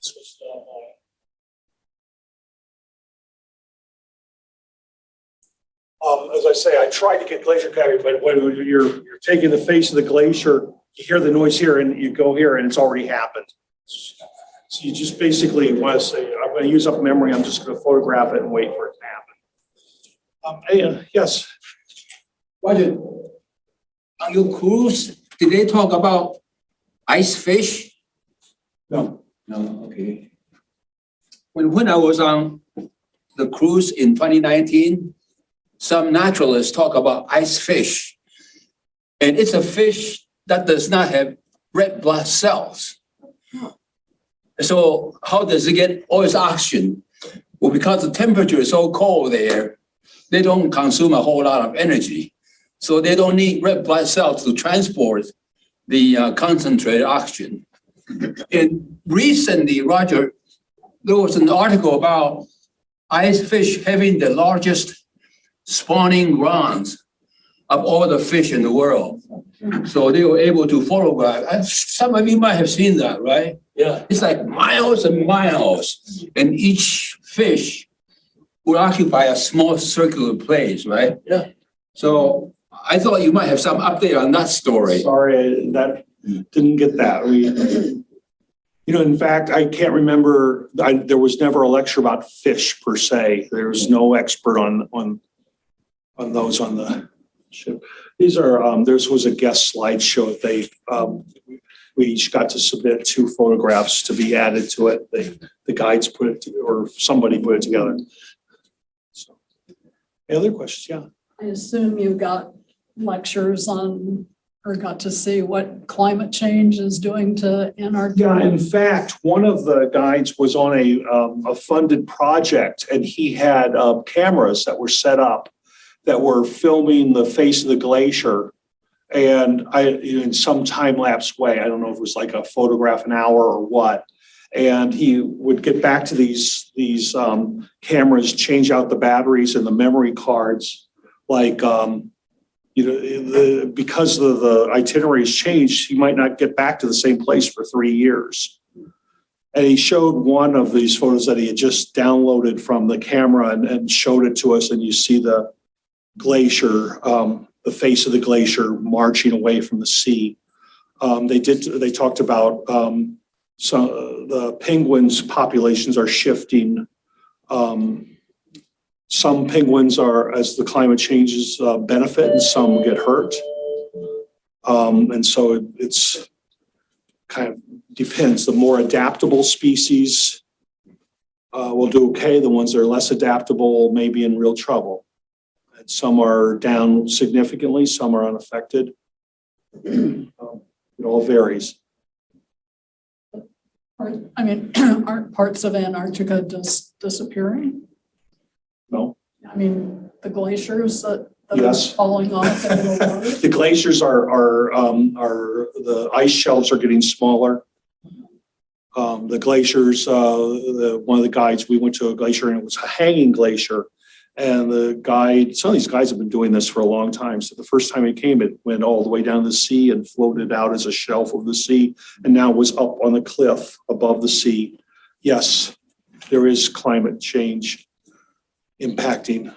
this was as I say, I tried to get glacier calving, but when you're taking the face of the glacier, you hear the noise here, and you go here, and it's already happened. So you just basically want to say, I'm going to use up memory. I'm just going to photograph it and wait for it to happen. Yes. Roger, on your cruise, did they talk about ice fish? No. No, okay. When I was on the cruise in 2019, some naturalists talk about ice fish. And it's a fish that does not have red blood cells. So how does it get all its oxygen? Well, because the temperature is so cold there, they don't consume a whole lot of energy. So they don't need red blood cells to transport the concentrated oxygen. And recently, Roger, there was an article about ice fish having the largest spawning grounds of all the fish in the world. So they were able to photograph. Some of you might have seen that, right? Yeah. It's like miles and miles, and each fish will occupy a small circular place, right? Yeah. So I thought you might have some update on that story. Sorry, that didn't get that. In fact, I can't remember, there was never a lecture about fish per se. There's no expert on those on the ship. These are, theirs was a guest slideshow. We each got to submit 2 photographs to be added to it. The guides put it, or somebody put it together. So, any other questions? Yeah. I assume you got lectures on, or got to see what climate change is doing to Antarctica? Yeah, in fact, one of the guides was on a funded project, and he had cameras that were set up that were filming the face of the glacier, and in some time-lapse way. I don't know if it was like a photograph an hour or what. And he would get back to these cameras, change out the batteries and the memory cards, like because the itineraries changed, he might not get back to the same place for 3 years. And he showed one of these photos that he had just downloaded from the camera and showed it to us. And you see the glacier, the face of the glacier marching away from the sea. They talked about the penguins populations are shifting. Some penguins are, as the climate changes, benefit, and some get hurt. And so it's kind of depends. The more adaptable species will do okay. The ones that are less adaptable may be in real trouble. And some are down significantly, some are unaffected. It all varies. Aren't parts of Antarctica just disappearing? No. I mean, the glaciers that are Yes. falling off in the water? The glaciers are the ice shelves are getting smaller. The glaciers, one of the guides, we went to a glacier and it was a hanging glacier. And some of these guys have been doing this for a long time. So the first time it came, it went all the way down the sea and floated out as a shelf of the sea, and now was up on the cliff above the sea. Yes, there is climate change impacting.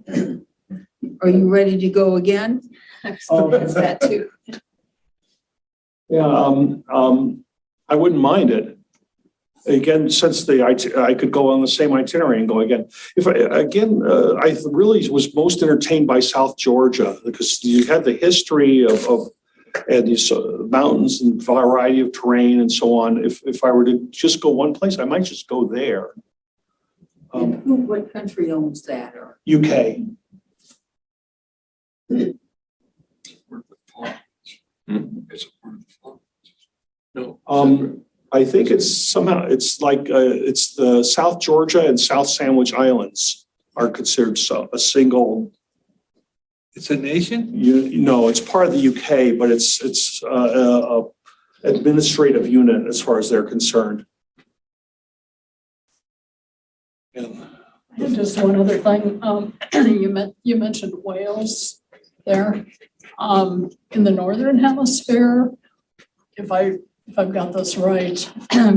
Are you ready to go again? Is that too? Yeah, I wouldn't mind it. Again, since I could go on the same itinerary and go again. I really was most entertained by South Georgia because you had the history of and these mountains and variety of terrain and so on. If I were to just go one place, I might just go there. And what country owns that? Or UK. No. I think it's like it's the South Georgia and South Sandwich Islands are considered a single. It's a nation? No, it's part of the UK, but it's a administrative unit as far as they're concerned. And I had just one other thing. You mentioned whales there. In the Northern Hemisphere, if I've got this right,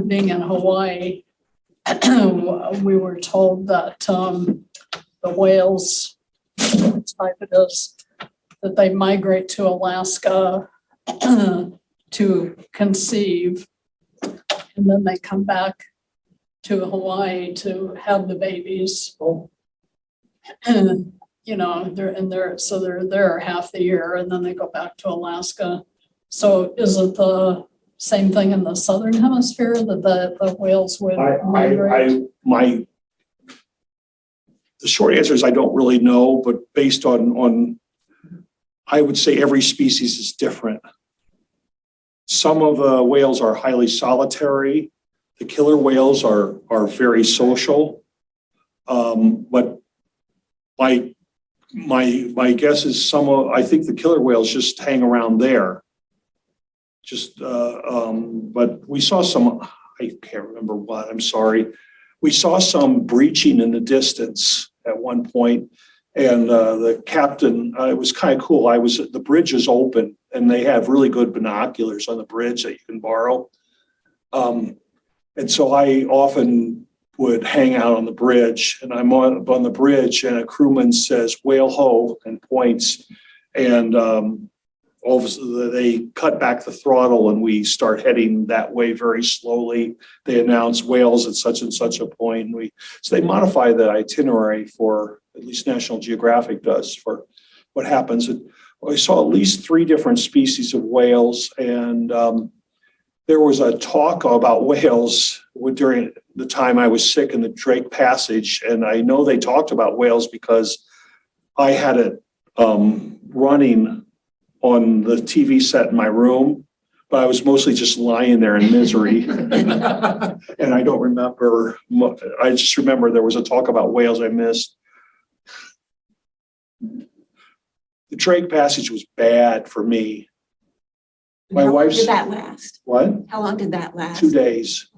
being in Hawaii, we were told that the whales, what type it is, that they migrate to Alaska to conceive, and then they come back to Hawaii to have the babies. And they're there half the year, and then they go back to Alaska. So is it the same thing in the Southern Hemisphere that the whales would migrate? The short answer is I don't really know, but based on I would say every species is different. Some of the whales are highly solitary. The killer whales are very social. But my guess is I think the killer whales just hang around there. But we saw some, I can't remember what, I'm sorry. We saw some breaching in the distance at one point, and the captain, it was kind of cool. The bridge is open, and they have really good binoculars on the bridge that you can borrow. And so I often would hang out on the bridge, and I'm on the bridge, and a crewman says, "Whale ho," and points, and all of a sudden they cut back the throttle, and we start heading that way very slowly. They announce whales at such and such a point, and so they modify the itinerary for, at least National Geographic does, for what happens. And I saw at least 3 different species of whales, and there was a talk about whales during the time I was sick in the Drake Passage, and I know they talked about whales because I had it running on the TV set in my room, but I was mostly just lying there in misery. And I don't remember, I just remember there was a talk about whales I missed. The Drake Passage was bad for me. My wife's. How long did that last? What? How long did that last? 2 days.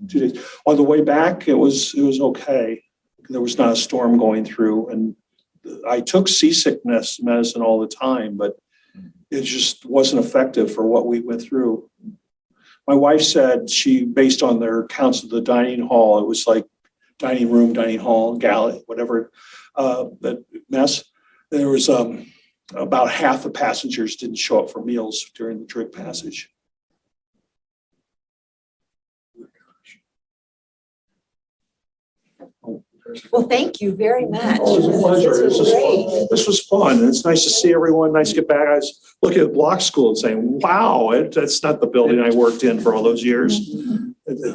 2 days. On the way back, it was okay. There was not a storm going through, and I took seasickness medicine all the time, but it just wasn't effective for what we went through. My wife said based on their accounts of the dining hall, it was like dining room, dining hall, galley, whatever, that mess. There was about half the passengers didn't show up for meals during the Drake Passage. Well, thank you very much. Oh, it was a pleasure. This was great. This was fun. It's nice to see everyone. Nice to get back. I was looking at Bloch School and saying, wow, that's not the building I worked in for all those years.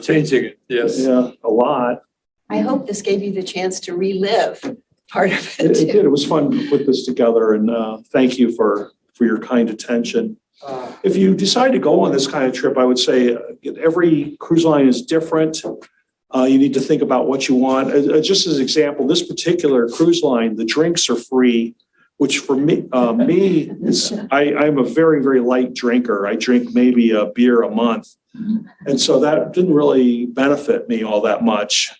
Changing it, yes. Yeah, a lot. I hope this gave you the chance to relive part of it It too. did. It was fun to put this together, and thank you for your kind attention. If you decide to go on this kind of trip, I would say every cruise line is different. You need to think about what you want. Just as an example, this particular cruise line, the drinks are free, which for me, I'm a very, very light drinker. I drink maybe a beer a month. And so that didn't really benefit me all that much.